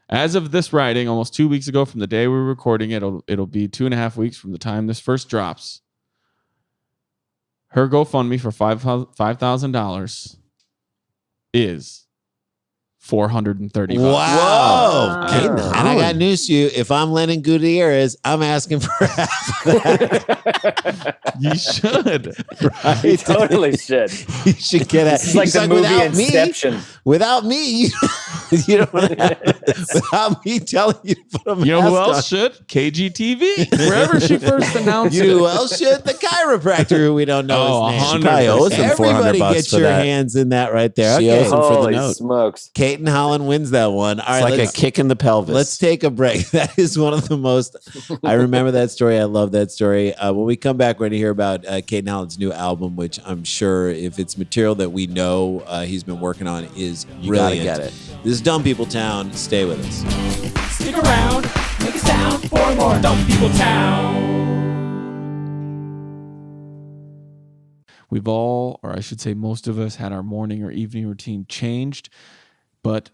Speaker 6: As of this writing, almost 2 weeks ago from the day we're recording it, it'll be 2.5 weeks from the time this first drops. Her GoFundMe for $5,000 is $430.
Speaker 3: Wow.
Speaker 4: Cayton-Holland.
Speaker 3: And I got news to you. If I'm Lennon Gutierrez, I'm asking for half of that.
Speaker 6: You should.
Speaker 5: You totally should.
Speaker 3: You should get it.
Speaker 5: It's like the movie Inception.
Speaker 3: Without me, you don't have this. Without me telling you to put a mask
Speaker 6: You know who
Speaker 3: on.
Speaker 6: else should? KGTV. Wherever she first announced
Speaker 3: You
Speaker 6: it.
Speaker 3: know who else should? The chiropractor who we don't know
Speaker 6: Oh,
Speaker 3: his name.
Speaker 6: 100%.
Speaker 4: Probably owes him
Speaker 3: Everybody
Speaker 4: $400
Speaker 3: get
Speaker 4: for
Speaker 3: your
Speaker 4: that.
Speaker 3: hands in that right there.
Speaker 4: She
Speaker 3: Okay.
Speaker 4: owes him for the
Speaker 5: Holy
Speaker 4: note.
Speaker 5: smokes.
Speaker 3: Cayton-Holland wins that one. All
Speaker 4: It's
Speaker 3: right,
Speaker 4: like a kick in the pelvis.
Speaker 3: Let's take a break. That is one of the most. I remember that story. I love that story. When we come back, we're going to hear about Cayton-Holland's new album, which I'm sure, if it's material that we know he's been working on, is
Speaker 4: You gotta
Speaker 3: brilliant.
Speaker 4: get it.
Speaker 3: This is Dumb People Town. Stay with us.
Speaker 2: Stick around, make a sound for more Dumb People Town.
Speaker 6: We've all, or I should say most of us, had our morning or evening routine changed, but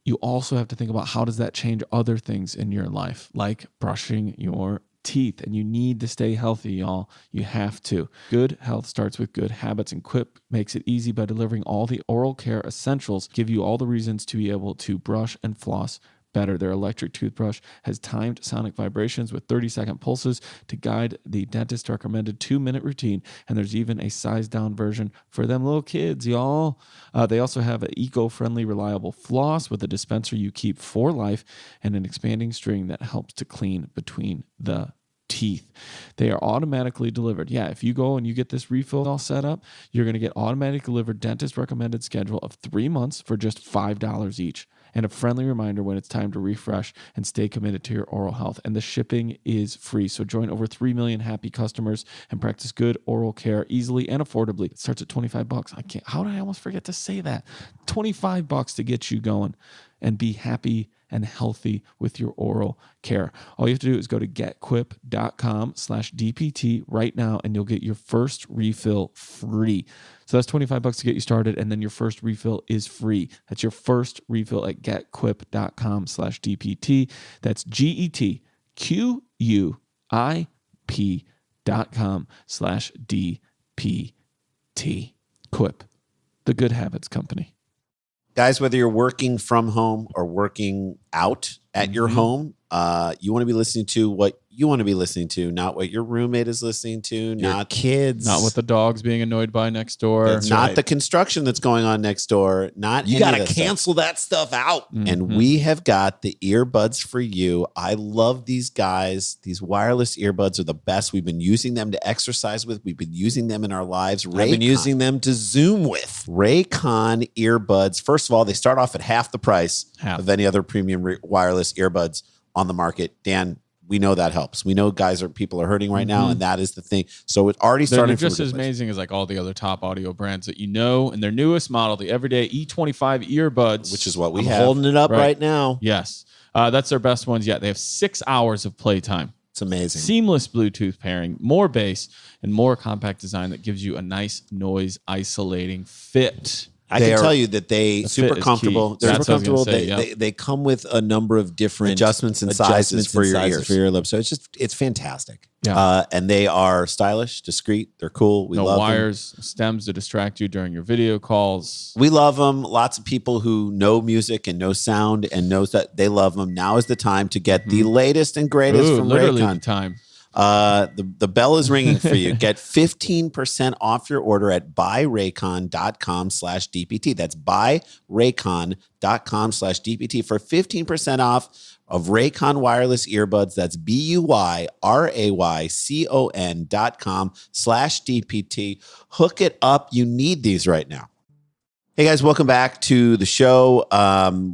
Speaker 6: you also have to think about how does that change other things in your life, like brushing your teeth. And you need to stay healthy, y'all. You have to. Good health starts with good habits, and Quip makes it easy by delivering all the oral care essentials, give you all the reasons to be able to brush and floss better. Their electric toothbrush has timed sonic vibrations with 30-second pulses to guide the dentist recommended 2-minute routine. And there's even a sized down version for them little kids, y'all. They also have an eco-friendly, reliable floss with a dispenser you keep for life and an expanding string that helps to clean between the teeth. They are automatically delivered. Yeah, if you go and you get this refill all set up, you're going to get automatic delivered dentist recommended schedule of 3 months for just $5 each. And a friendly reminder when it's time to refresh and stay committed to your oral health. And the shipping is free. So join over 3 million happy customers and practice good oral care easily and affordably. It starts at $25. How did I almost forget to say that? $25 to get you going and be happy and healthy with your oral care. All you have to do is go to getquip.com/DPT right now, and you'll get your first refill free. So that's $25 to get you started, and then your first refill is free. That's your first refill at getquip.com/DPT. That's GETQUIP.com/DPT. Quip, the Good Habits Company.
Speaker 4: Guys, whether you're working from home or working out at your home, You want to be listening to what you want to be listening to, not what your roommate is listening to, not
Speaker 3: kids,
Speaker 6: Not what the dog's being annoyed by next door.
Speaker 4: not the construction that's going on next door. Not
Speaker 3: you
Speaker 4: any
Speaker 3: got
Speaker 4: of
Speaker 3: to
Speaker 4: that
Speaker 3: cancel that stuff out.
Speaker 6: Mhm.
Speaker 4: And we have got the earbuds for you. I love these guys. These wireless earbuds are the best. We've been using them to exercise with. We've been using them in our lives.
Speaker 3: I've been using them to Zoom with.
Speaker 4: Raycon earbuds. First of all, they start off at half the price
Speaker 6: Half.
Speaker 4: of any other premium wireless earbuds on the market. Dan, we know that helps. We know people are hurting right now, and that is the thing. So it already
Speaker 6: They're
Speaker 4: started
Speaker 6: just as amazing as like all the other top audio brands that you know. And their newest model, the everyday E25 Earbuds,
Speaker 4: which is what we
Speaker 3: I'm
Speaker 4: have.
Speaker 3: holding it up
Speaker 6: Right.
Speaker 3: right now.
Speaker 6: yes, that's their best ones yet. They have 6 hours of playtime.
Speaker 3: It's amazing.
Speaker 6: Seamless Bluetooth pairing, more bass, and more compact design that gives you a nice noise isolating fit.
Speaker 3: I can tell you that they
Speaker 6: The
Speaker 3: super
Speaker 6: fit is
Speaker 3: comfortable.
Speaker 6: key.
Speaker 3: They're
Speaker 6: That's
Speaker 3: super
Speaker 6: what I was gonna
Speaker 3: comfortable.
Speaker 6: say, yeah.
Speaker 3: They come with a number of different
Speaker 4: Adjustments and sizes for your ears.
Speaker 3: for your lips. So it's fantastic.
Speaker 6: Yeah.
Speaker 4: And they are stylish, discreet. They're cool. We
Speaker 6: No
Speaker 4: love them.
Speaker 6: wires, stems to distract you during your video calls.
Speaker 4: We love them. Lots of people who know music and know sound and knows that they love them. Now is the time to get the latest and greatest
Speaker 6: Ooh,
Speaker 4: from
Speaker 6: literally
Speaker 4: Raycon.
Speaker 6: the time.
Speaker 4: The bell is ringing for you. Get 15% off your order at buyraycon.com/DPT. That's buyraycon.com/DPT for 15% off of Raycon wireless earbuds. That's buyraycon.com/DPT. Hook it up. You need these right now. Hey guys, welcome back to the show.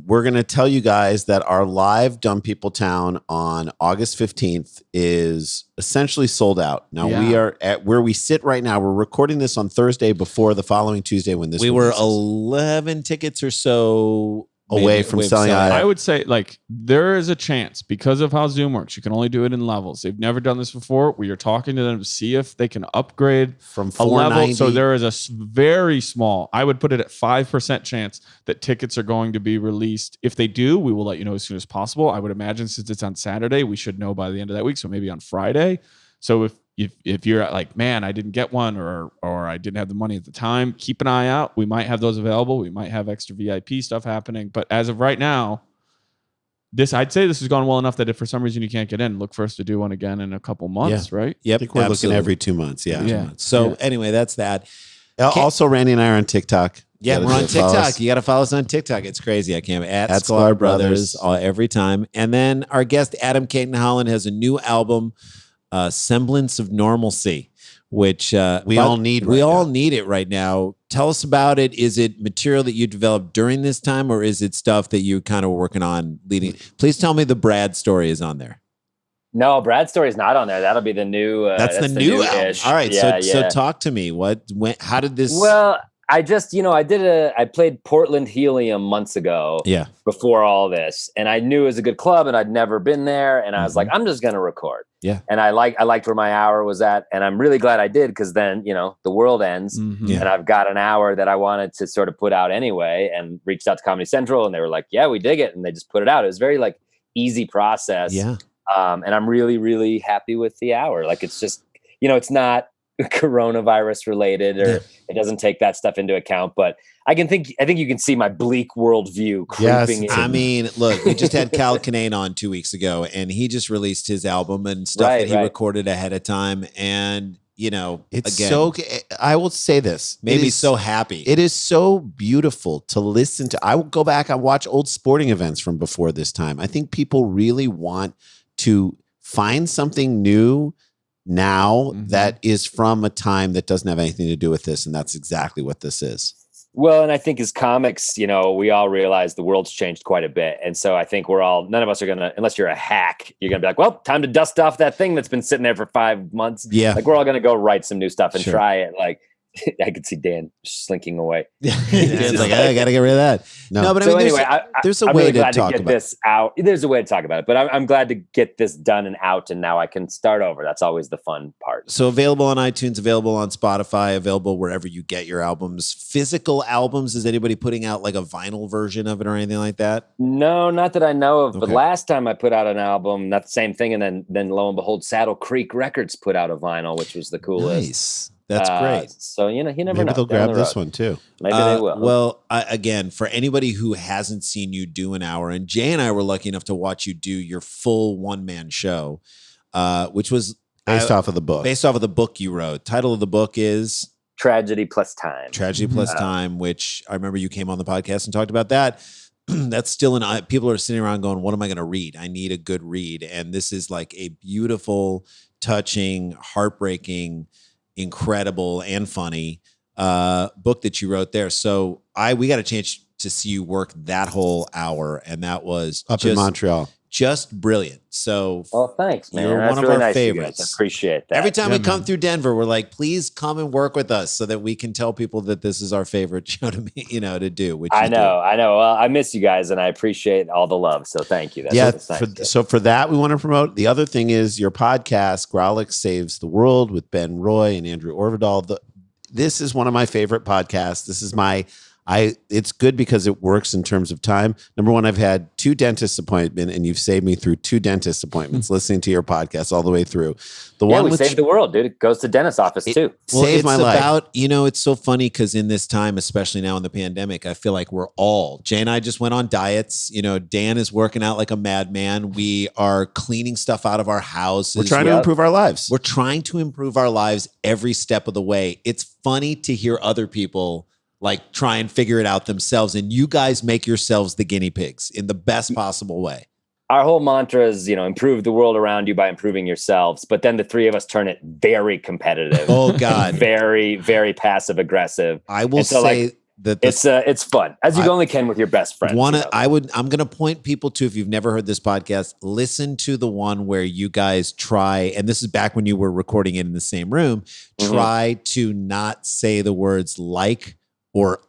Speaker 4: We're going to tell you guys that our live Dumb People Town on August 15th is essentially sold out. Now we are at where we sit right now. We're recording this on Thursday before the following Tuesday when this
Speaker 3: We were
Speaker 4: releases.
Speaker 3: 11 tickets or so
Speaker 4: Away from selling out.
Speaker 6: I would say, like, there is a chance because of how Zoom works. You can only do it in levels. They've never done this before. We are talking to them to see if they can upgrade
Speaker 4: From
Speaker 6: a level.
Speaker 4: 490.
Speaker 6: So there is a very small, I would put it at 5% chance that tickets are going to be released. If they do, we will let you know as soon as possible. I would imagine since it's on Saturday, we should know by the end of that week. So maybe on Friday. So if you're like, man, I didn't get one or I didn't have the money at the time, keep an eye out. We might have those available. We might have extra VIP stuff happening. But as of right now, I'd say this has gone well enough that if for some reason you can't get in, look for us to do one again in a couple months, right?
Speaker 3: Yep,
Speaker 4: I think we're looking every 2 months. Yeah.
Speaker 6: Yeah.
Speaker 3: So anyway, that's that.
Speaker 4: Also, Randy and I are on TikTok.
Speaker 3: Yeah,
Speaker 4: You
Speaker 3: we're
Speaker 4: gotta
Speaker 3: on
Speaker 4: follow
Speaker 3: TikTok.
Speaker 4: us.
Speaker 3: You got to follow us on TikTok. It's crazy. I can't. At
Speaker 4: At
Speaker 3: Sklar
Speaker 4: Sklar
Speaker 3: Brothers
Speaker 4: Brothers.
Speaker 3: every time. And then our guest Adam Cayton-Holland has a new album, Semblance of Normalcy, which
Speaker 4: We all need
Speaker 3: We
Speaker 4: right
Speaker 3: all
Speaker 4: now.
Speaker 3: need it right now. Tell us about it. Is it material that you developed during this time, or is it stuff that you kind of were working on leading? Please tell me the Brad story is on there.
Speaker 5: No, Brad's story's not on there. That'll be the new.
Speaker 3: That's the new album.
Speaker 5: new-ish.
Speaker 3: All right.
Speaker 5: Yeah,
Speaker 3: so
Speaker 5: yeah.
Speaker 3: talk to me. How did this?
Speaker 5: Well, I just, I played Portland Helium months ago
Speaker 3: yeah.
Speaker 5: before all this, and I knew it was a good club, and I'd never been there, and I was
Speaker 3: Mhm.
Speaker 5: like, I'm just gonna record.
Speaker 3: Yeah.
Speaker 5: And I liked where my hour was at, and I'm really glad I did because then the world ends,
Speaker 6: Mhm.
Speaker 3: Yeah.
Speaker 5: and I've got an hour that I wanted to sort of put out anyway, and reached out to Comedy Central, and they were like, yeah, we dig it, and they just put it out. It was very like easy process.
Speaker 3: Yeah.
Speaker 5: And I'm really, really happy with the hour. Like it's just, it's not coronavirus related, or it doesn't take that stuff into account. But I think you can see my bleak worldview creeping in.
Speaker 3: I mean, look, we just had Cal Kinane on 2 weeks ago, and he just released his album and stuff that he recorded ahead of time. And,
Speaker 4: It's
Speaker 3: again,
Speaker 4: so, I will say this.
Speaker 3: made
Speaker 4: It
Speaker 3: me
Speaker 4: is-
Speaker 3: so happy.
Speaker 4: It is so beautiful to listen to. I will go back and watch old sporting events from before this time. I think people really want to find something new now that is from a time that doesn't have anything to do with this. And that's exactly what this is.
Speaker 5: Well, and I think as comics, we all realize the world's changed quite a bit. And so I think none of us are going to, unless you're a hack, you're going to be like, well, time to dust off that thing that's been sitting there for 5 months.
Speaker 3: Yeah.
Speaker 5: Like we're all going to go write some new stuff and
Speaker 3: Sure.
Speaker 5: try it. Like I could see Dan slinking away.
Speaker 3: It's like, I got to get rid of that. No, but I
Speaker 5: So
Speaker 3: mean,
Speaker 5: anyway,
Speaker 3: there's a
Speaker 5: I'm
Speaker 3: way
Speaker 5: really
Speaker 3: to
Speaker 5: glad
Speaker 3: talk
Speaker 5: to get
Speaker 3: about
Speaker 5: this out. There's a way to talk about it, but I'm glad to get this done and out, and now I can start over. That's always the fun part.
Speaker 3: So available on iTunes, available on Spotify, available wherever you get your albums. Physical albums, is anybody putting out like a vinyl version of it or anything like that?
Speaker 5: No, not that I know of. But
Speaker 3: Okay.
Speaker 5: last time I put out an album, not the same thing, and then lo and behold, Saddle Creek Records put out a vinyl, which was the coolest.
Speaker 3: Nice. That's great.
Speaker 5: So you never know.
Speaker 4: Maybe they'll
Speaker 5: down
Speaker 4: grab
Speaker 5: the
Speaker 4: this
Speaker 5: road.
Speaker 4: one too.
Speaker 5: Maybe they will.
Speaker 3: Well, again, for anybody who hasn't seen you do an hour, and Jay and I were lucky enough to watch you do your full one-man show, which was
Speaker 4: Based off of the book.
Speaker 3: Based off of the book you wrote. Title of the book is
Speaker 5: Tragedy Plus Time.
Speaker 3: Tragedy Plus Time, which I remember you came on the podcast and talked about that. That's still people are sitting around going, what am I going to read? I need a good read. And this is like a beautiful, touching, heartbreaking, incredible, and funny book that you wrote there. So we got a chance to see you work that whole hour, and that was
Speaker 4: Up in Montreal.
Speaker 3: Just brilliant. So
Speaker 5: thanks, man.
Speaker 3: You're
Speaker 5: That's
Speaker 3: one of
Speaker 5: really
Speaker 3: our
Speaker 5: nice
Speaker 3: favorites.
Speaker 5: I appreciate that.
Speaker 3: Every time we come through Denver, we're like, please come and work with us so that we can tell people that this is our favorite show to do. Which
Speaker 5: I know. Well, I miss you guys, and I appreciate all the love. So thank you. That's nice.
Speaker 4: So for that, we want to promote. The other thing is your podcast, Growlix Saves the World, with Ben Roy and Andrew Orvidal. This is one of my favorite podcasts. This is it's good because it works in terms of time. Number one, I've had 2 dentist appointments, and you've saved me through 2 dentist appointments listening to your podcast all the way through.
Speaker 5: We saved the world, dude. It goes to dentist office too.
Speaker 4: Saved my life.
Speaker 3: It's so funny because in this time, especially now in the pandemic, I feel like Jay and I just went on diets. Dan is working out like a madman. We are cleaning stuff out of our house.
Speaker 4: We're trying to improve our lives.
Speaker 3: We're trying to improve our lives every step of the way. It's funny to hear other people like try and figure it out themselves. And you guys make yourselves the guinea pigs in the best possible way.
Speaker 5: Our whole mantra is, improve the world around you by improving yourselves. But then the 3 of us turn it very competitive.
Speaker 3: Oh God.
Speaker 5: Very, very passive aggressive.
Speaker 3: I will say that
Speaker 5: it's fun, as you only can with your best friends.
Speaker 3: I'm going to point people to, if you've never heard this podcast, listen to the one where you guys try, and this is back when you were recording it in the same room, try to not say the words like or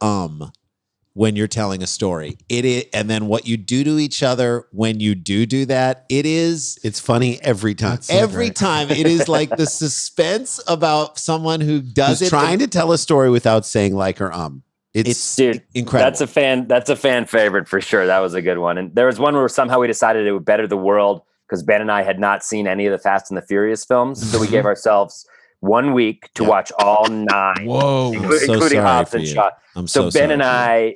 Speaker 3: when you're telling a story. And then what you do to each other when you do that,
Speaker 4: it's funny every time.
Speaker 3: Every time. It is like the suspense about someone who does it.
Speaker 4: Trying to tell a story without saying like or
Speaker 3: It's
Speaker 5: incredible. That's a fan favorite for sure. That was a good one. And there was one where somehow we decided it would better the world because Ben and I had not seen any of the Fast and the Furious films. So we gave ourselves 1 week to watch all 9.
Speaker 6: Whoa.
Speaker 5: Including Hobbs and Shaw. So Ben and I,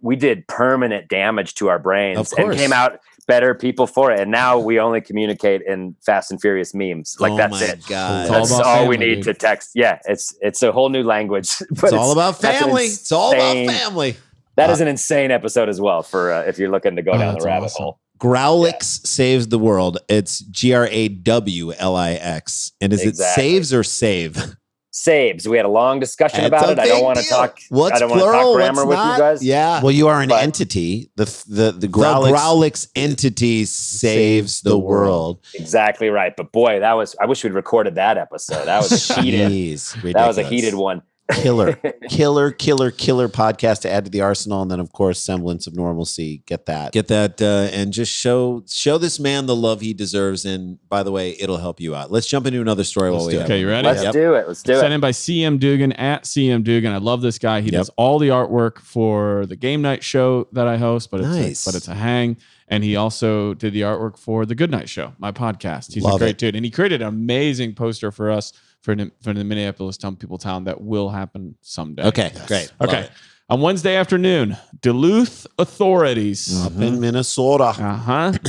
Speaker 5: we did permanent damage to our brains and came out better people for it. And now we only communicate in Fast and Furious memes. That's it.
Speaker 3: God.
Speaker 5: That's all we need to text. Yeah, it's a whole new language. But
Speaker 3: it's all about family. It's all about family.
Speaker 5: That is an insane episode as well for if you're looking to go down the rabbit hole.
Speaker 3: Growlix Saves the World. It's GRAWLIX. And is it saves or save?
Speaker 5: Saves. We had a long discussion about it. I don't want to talk.
Speaker 3: What's
Speaker 5: I don't want to
Speaker 3: plural?
Speaker 5: talk grammar with you guys.
Speaker 3: Yeah.
Speaker 4: Well, you are an entity. The
Speaker 3: Growlix entity saves the world.
Speaker 5: Exactly right. But boy, I wish we'd recorded that episode. That was heated. That was a heated one.
Speaker 4: Killer podcast to add to the arsenal, and then of course semblance of normalcy. Get that,
Speaker 3: and just show this man the love he deserves. And by the way, it'll help you out. Let's jump into another story while we have.
Speaker 6: Okay, you ready?
Speaker 5: Let's do it.
Speaker 6: Sent in by CM Dugan at CM Dugan. I love this guy. He does all the artwork for the game night show that I host, but it's a hang. And he also did the artwork for the Good Night Show, my podcast. He's a great dude, and he created an amazing poster for us. For the Minneapolis People Town that will happen someday.
Speaker 3: Okay, great.
Speaker 6: Okay. On Wednesday afternoon, Duluth authorities
Speaker 4: up in Minnesota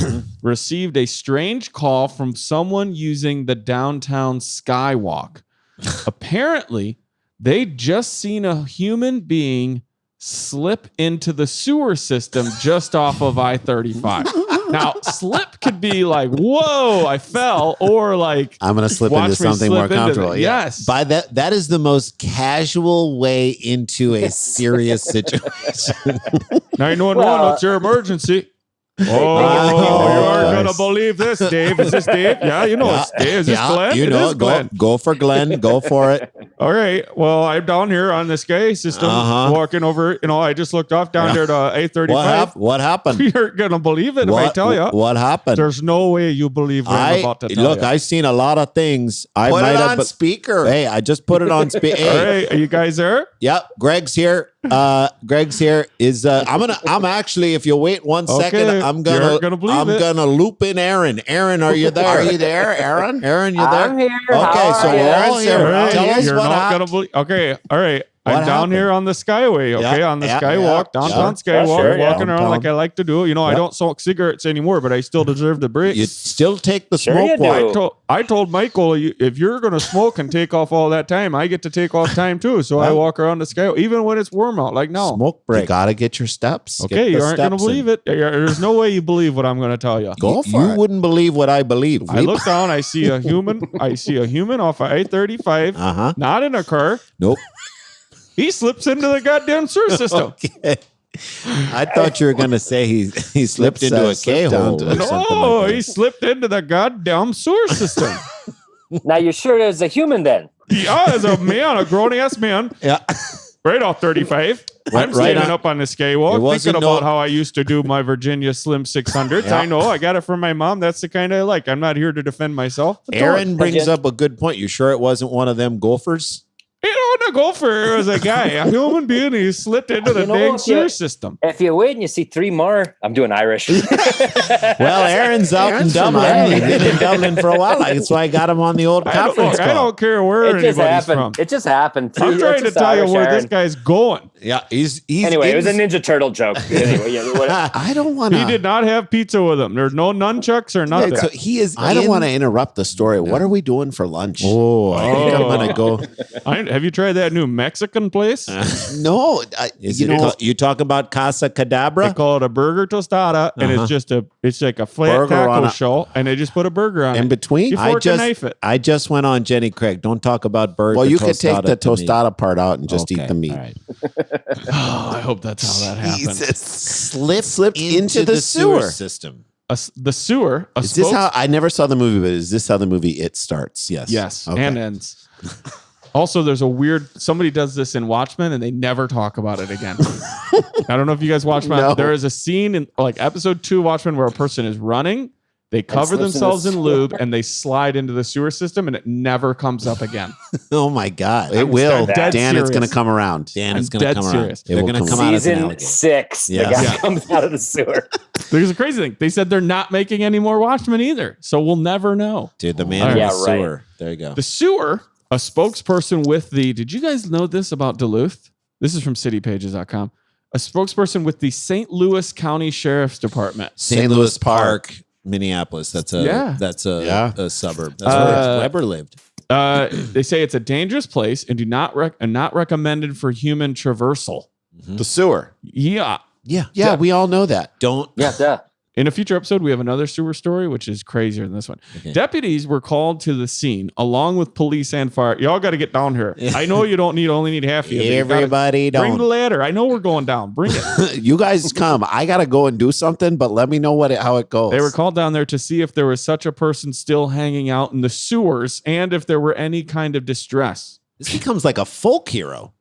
Speaker 6: received a strange call from someone using the downtown skywalk. Apparently, they'd just seen a human being slip into the sewer system just off of I-35. Now, slip could be like, whoa, I fell, or like,
Speaker 4: I'm going to slip into something more comfortable.
Speaker 6: Yes.
Speaker 3: By that is the most casual way into a serious situation.
Speaker 6: 911, what's your emergency? Oh, you aren't going to believe this, Dave. Is this Dave? Yeah, it's Dave. Is this Glenn?
Speaker 3: You know, go for Glenn. Go for it.
Speaker 6: All right. Well, I'm down here on the Sky system walking over. I just looked off down there to A35.
Speaker 3: What happened?
Speaker 6: You're going to believe it if I tell you.
Speaker 3: What happened?
Speaker 6: There's no way you believe what I'm about to tell you.
Speaker 3: Look, I've seen a lot of things.
Speaker 4: Put it on speaker.
Speaker 3: Hey, I just put it on speaker.
Speaker 6: All right. Are you guys there?
Speaker 3: Yep. Greg's here. Greg's here. I'm actually, if you wait 1 second,
Speaker 6: Okay,
Speaker 3: I'm
Speaker 6: you're gonna believe it.
Speaker 3: gonna loop in Aaron. Aaron, are you there?
Speaker 4: Are you there, Aaron?
Speaker 3: Aaron, you there?
Speaker 5: I'm here.
Speaker 3: Okay,
Speaker 5: How
Speaker 3: so
Speaker 5: are
Speaker 3: we're
Speaker 5: you?
Speaker 3: all here.
Speaker 6: Hey,
Speaker 3: Tell us
Speaker 6: you're
Speaker 3: what
Speaker 6: not
Speaker 3: happened.
Speaker 6: gonna believe. Okay, all right.
Speaker 3: What
Speaker 6: I'm down
Speaker 3: happened?
Speaker 6: here on the Skyway. Okay,
Speaker 3: Yeah,
Speaker 6: on the
Speaker 3: yeah,
Speaker 6: Skywalk,
Speaker 3: yeah,
Speaker 6: downtown
Speaker 5: sure,
Speaker 6: Skywalk,
Speaker 5: sure, yeah.
Speaker 6: walking around like I like to do. You know, I
Speaker 3: Yep.
Speaker 6: don't smoke cigarettes anymore, but I still deserve the break.
Speaker 3: You still take the
Speaker 5: Sure
Speaker 3: smoke
Speaker 5: you do.
Speaker 3: walk.
Speaker 6: I told Michael, if you're going to smoke and take off all that time, I get to take off time too. So I walk around the Skyway, even when it's warm out. Like, no.
Speaker 3: Smoke
Speaker 4: You
Speaker 3: break.
Speaker 4: got to get your steps.
Speaker 6: Okay,
Speaker 3: the
Speaker 6: you aren't going to
Speaker 3: steps in.
Speaker 6: believe it. There's no way you believe what I'm going to tell you.
Speaker 4: Go for
Speaker 3: You
Speaker 4: it.
Speaker 3: wouldn't believe what I believe.
Speaker 6: I look down, I see a human. I see a human off of I-35,
Speaker 3: Uh-huh.
Speaker 6: not in a car.
Speaker 3: Nope.
Speaker 6: He slips into the goddamn sewer system.
Speaker 3: Okay. I thought you were going to say he slipped into a
Speaker 4: Slipped
Speaker 3: K-hole
Speaker 4: down
Speaker 3: or
Speaker 4: to-
Speaker 3: something
Speaker 6: No,
Speaker 3: like
Speaker 6: he
Speaker 3: that.
Speaker 6: slipped into the goddamn sewer system.
Speaker 5: Now you're sure there's a human then?
Speaker 6: Yeah, as a man, a grown ass man,
Speaker 3: Yeah.
Speaker 6: right off 35. I'm
Speaker 3: right
Speaker 6: standing
Speaker 3: on-
Speaker 6: up on the
Speaker 3: It
Speaker 6: skywalk,
Speaker 3: wasn't
Speaker 6: thinking about
Speaker 3: no-
Speaker 6: how I used to do my Virginia Slim 600s.
Speaker 3: Yeah.
Speaker 6: I know, I got it from my mom. That's the kind I like. I'm not here to defend myself.
Speaker 3: Aaron brings
Speaker 5: Again.
Speaker 3: up a good point. You sure it wasn't one of them gophers?
Speaker 6: You know, the gopher was a guy, a human being. He slipped into the
Speaker 5: You know
Speaker 6: dang
Speaker 5: what,
Speaker 6: sewer
Speaker 5: yeah.
Speaker 6: system.
Speaker 5: If you wait and you see three more, I'm doing Irish.
Speaker 3: Well, Aaron's out
Speaker 4: Aaron's
Speaker 3: in
Speaker 4: from
Speaker 3: Dublin.
Speaker 4: Ireland.
Speaker 3: He's been in Dublin for a while. That's why I got him on the old conference
Speaker 6: I
Speaker 3: call.
Speaker 6: don't care where
Speaker 5: It just
Speaker 6: anybody's from.
Speaker 5: happened. It just happened.
Speaker 6: I'm
Speaker 5: It's
Speaker 6: trying to
Speaker 5: just
Speaker 6: tell you
Speaker 5: Irish,
Speaker 6: where
Speaker 5: Aaron.
Speaker 6: this guy's going.
Speaker 3: Yeah, he's
Speaker 5: Anyway, it was a
Speaker 3: in-
Speaker 5: Ninja Turtle joke. Anyway, yeah, what-
Speaker 4: I don't want to.
Speaker 6: He did not have pizza with him. There's no nunchucks or nothing.
Speaker 3: So he is.
Speaker 4: I don't want to interrupt the story. What are we doing for lunch?
Speaker 3: Oh, I think I'm
Speaker 6: Oh.
Speaker 3: gonna go.
Speaker 6: Have you tried that new Mexican place?
Speaker 4: No,
Speaker 3: Is
Speaker 4: you
Speaker 3: it
Speaker 4: know,
Speaker 3: you talk about Casa
Speaker 6: They
Speaker 3: Cadabra?
Speaker 6: call it a burger tostada, and it's like a flat
Speaker 4: Burger on
Speaker 6: taco
Speaker 4: a-
Speaker 6: show, and they just put a burger on
Speaker 4: in
Speaker 6: it.
Speaker 4: between.
Speaker 6: You fork and knife it.
Speaker 3: I just went on Jenny Craig. Don't talk about burger.
Speaker 4: Well, you could take the
Speaker 3: to me.
Speaker 4: tostada part out and just eat
Speaker 3: Okay,
Speaker 4: the meat.
Speaker 3: all right.
Speaker 6: Oh, I hope that's how that happened.
Speaker 4: Jesus, slipped into the sewer.
Speaker 3: system.
Speaker 6: The sewer.
Speaker 4: Is this how I never saw the movie? But is this how the movie It starts? Yes.
Speaker 6: Yes,
Speaker 4: Okay.
Speaker 6: and ends. Also, there's a weird. Somebody does this in Watchmen, and they never talk about it again. I don't know if you guys watch.
Speaker 4: No.
Speaker 6: There is a scene in like episode 2 Watchmen where a person is running. They cover
Speaker 5: slips in the
Speaker 6: themselves in
Speaker 5: sewer.
Speaker 6: lube and they slide into the sewer system, and it never comes up again.
Speaker 3: Oh my God!
Speaker 4: It will.
Speaker 6: dead
Speaker 4: Dan, it's going
Speaker 6: serious.
Speaker 4: to come around.
Speaker 3: Dan is
Speaker 6: I'm
Speaker 3: going to
Speaker 6: dead
Speaker 3: come
Speaker 6: serious.
Speaker 3: around. They're
Speaker 4: will
Speaker 3: going to
Speaker 4: come
Speaker 3: come out as an
Speaker 5: Season
Speaker 3: alligator.
Speaker 5: 6,
Speaker 3: Yes.
Speaker 5: the guy
Speaker 6: Yeah.
Speaker 5: comes out of the sewer.
Speaker 6: There's a crazy thing. They said they're not making any more Watchmen either, so we'll never know.
Speaker 3: Dude, the man in
Speaker 5: Yeah,
Speaker 3: the
Speaker 5: right.
Speaker 3: sewer. There you go.
Speaker 6: The sewer, a spokesperson with the. Did you guys know this about Duluth? This is from citypages.com. A spokesperson with the St. Louis County Sheriff's Department.
Speaker 3: St. Louis Park, Minneapolis. That's a
Speaker 6: Yeah.
Speaker 3: a suburb. That's where Weber lived.
Speaker 6: They say it's a dangerous place and not recommended for human traversal.
Speaker 4: The sewer.
Speaker 6: Yeah.
Speaker 3: Yeah,
Speaker 4: Yeah, we all know that.
Speaker 3: Don't.
Speaker 5: Yeah, duh.
Speaker 6: In a future episode, we have another sewer story, which is crazier than this one.
Speaker 3: Okay.
Speaker 6: Deputies were called to the scene along with police and fire. Y'all got to get down here. I know you only need half of you. but you gotta
Speaker 3: Everybody
Speaker 6: bring the
Speaker 3: don't.
Speaker 6: ladder. I know we're going down. Bring it.
Speaker 4: You guys come. I got to go and do something, but let me know how it goes.
Speaker 6: They were called down there to see if there was such a person still hanging out in the sewers and if there were any kind of distress.
Speaker 3: This becomes like a folk hero.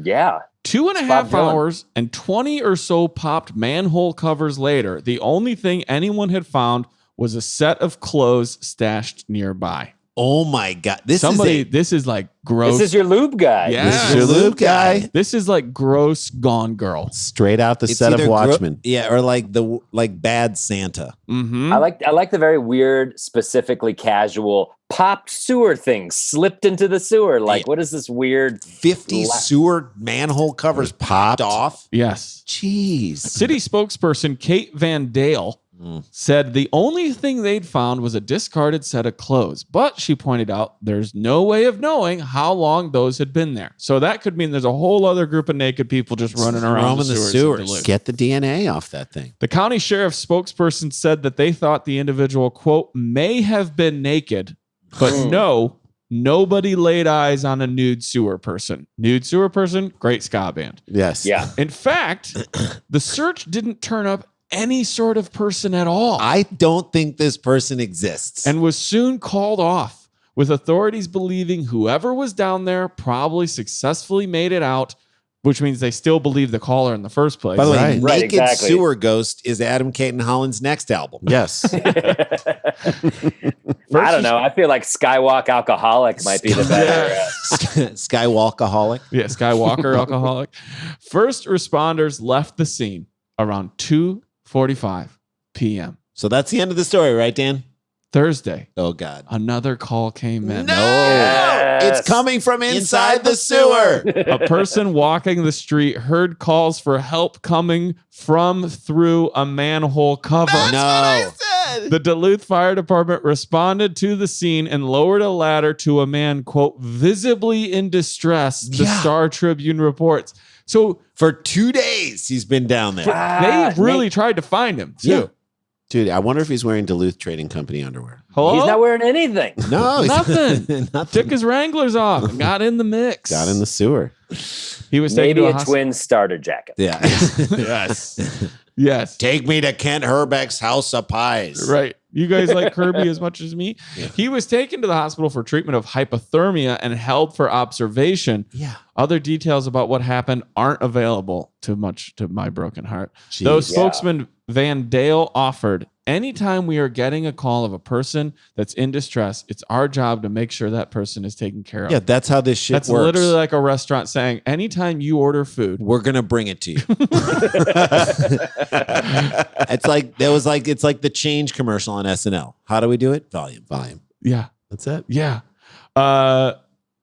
Speaker 5: Yeah.
Speaker 6: 2.5
Speaker 5: Bob Dylan.
Speaker 6: hours and 20 or so popped manhole covers later, the only thing anyone had found was a set of clothes stashed nearby.
Speaker 3: Oh my God! This
Speaker 6: This is like gross.
Speaker 5: This is your lube guy.
Speaker 6: Yeah.
Speaker 4: This is your lube guy.
Speaker 6: This is like gross Gone Girl.
Speaker 4: Straight out the
Speaker 3: It's
Speaker 4: set of
Speaker 3: either
Speaker 4: Watchmen.
Speaker 3: yeah, or like bad Santa.
Speaker 6: Mm-hmm.
Speaker 5: I like the very weird, specifically casual popped sewer thing slipped into the sewer. Like, what is this weird?
Speaker 3: 50 sewer manhole covers popped off.
Speaker 6: Yes.
Speaker 4: Jeez.
Speaker 6: City spokesperson Kate Van Dale said the only thing they'd found was a discarded set of clothes, but she pointed out there's no way of knowing how long those had been there. So that could mean there's a whole other group of naked people just running around
Speaker 3: Roaming the sewers.
Speaker 6: of Duluth.
Speaker 4: Get the DNA off that thing.
Speaker 6: The county sheriff's spokesperson said that they thought the individual, quote, may have been naked, but no, nobody laid eyes on a nude sewer person. Nude sewer person, great ska band.
Speaker 4: Yes.
Speaker 5: Yeah.
Speaker 6: In fact, the search didn't turn up any sort of person at all
Speaker 3: I don't think this person exists.
Speaker 6: and was soon called off, with authorities believing whoever was down there probably successfully made it out, which means they still believe the caller in the first place.
Speaker 3: By the way,
Speaker 4: Right.
Speaker 5: Right,
Speaker 3: Naked
Speaker 5: exactly.
Speaker 3: Sewer Ghost is Adam Cayton-Holland's next album.
Speaker 4: Yes.
Speaker 5: I don't know. I feel like Skywalk alcoholic might be the better.
Speaker 3: Skywalkaholic.
Speaker 6: Yeah, Skywalker alcoholic. First responders left the scene around 2:45 p.m.
Speaker 3: So that's the end of the story, right, Dan?
Speaker 6: Thursday.
Speaker 3: Oh, God.
Speaker 6: Another call came in.
Speaker 5: Yes.
Speaker 4: It's coming from inside the sewer.
Speaker 6: A person walking the street heard calls for help coming from through a manhole cover.
Speaker 3: No.
Speaker 6: The Duluth Fire Department responded to the scene and lowered a ladder to a man, quote, visibly in distress, the Star Tribune reports. So
Speaker 3: For 2 days, he's been down there.
Speaker 6: they really tried to find him, too.
Speaker 3: Yeah.
Speaker 4: Dude, I wonder if he's wearing Duluth Trading Company underwear.
Speaker 6: Hello?
Speaker 5: He's not wearing anything.
Speaker 3: No.
Speaker 6: Nothing.
Speaker 3: Nothing.
Speaker 6: Took his Wranglers off and got in the mix.
Speaker 4: Got in the sewer.
Speaker 6: He was taken
Speaker 5: Maybe
Speaker 6: to
Speaker 5: a
Speaker 6: hospital.
Speaker 5: twin starter jacket.
Speaker 3: Yeah.
Speaker 6: Yes. Yes.
Speaker 3: Take me to Kent Herbeck's House of Pies.
Speaker 6: Right. You guys like Kirby as much as me?
Speaker 3: Yeah.
Speaker 6: He was taken to the hospital for treatment of hypothermia and held for observation.
Speaker 3: Yeah.
Speaker 6: Other details about what happened aren't available to my broken heart. Though spokesman Van Dale offered, anytime we are getting a call of a person that's in distress, it's our job to make sure that person is taken care of.
Speaker 3: Yeah, that's how this shit
Speaker 6: That's
Speaker 3: works.
Speaker 6: literally like a restaurant saying, anytime you order food,
Speaker 3: We're gonna bring it to you. It's like the change commercial on SNL. How do we do it? Volume.
Speaker 6: yeah,
Speaker 4: That's it.
Speaker 6: yeah.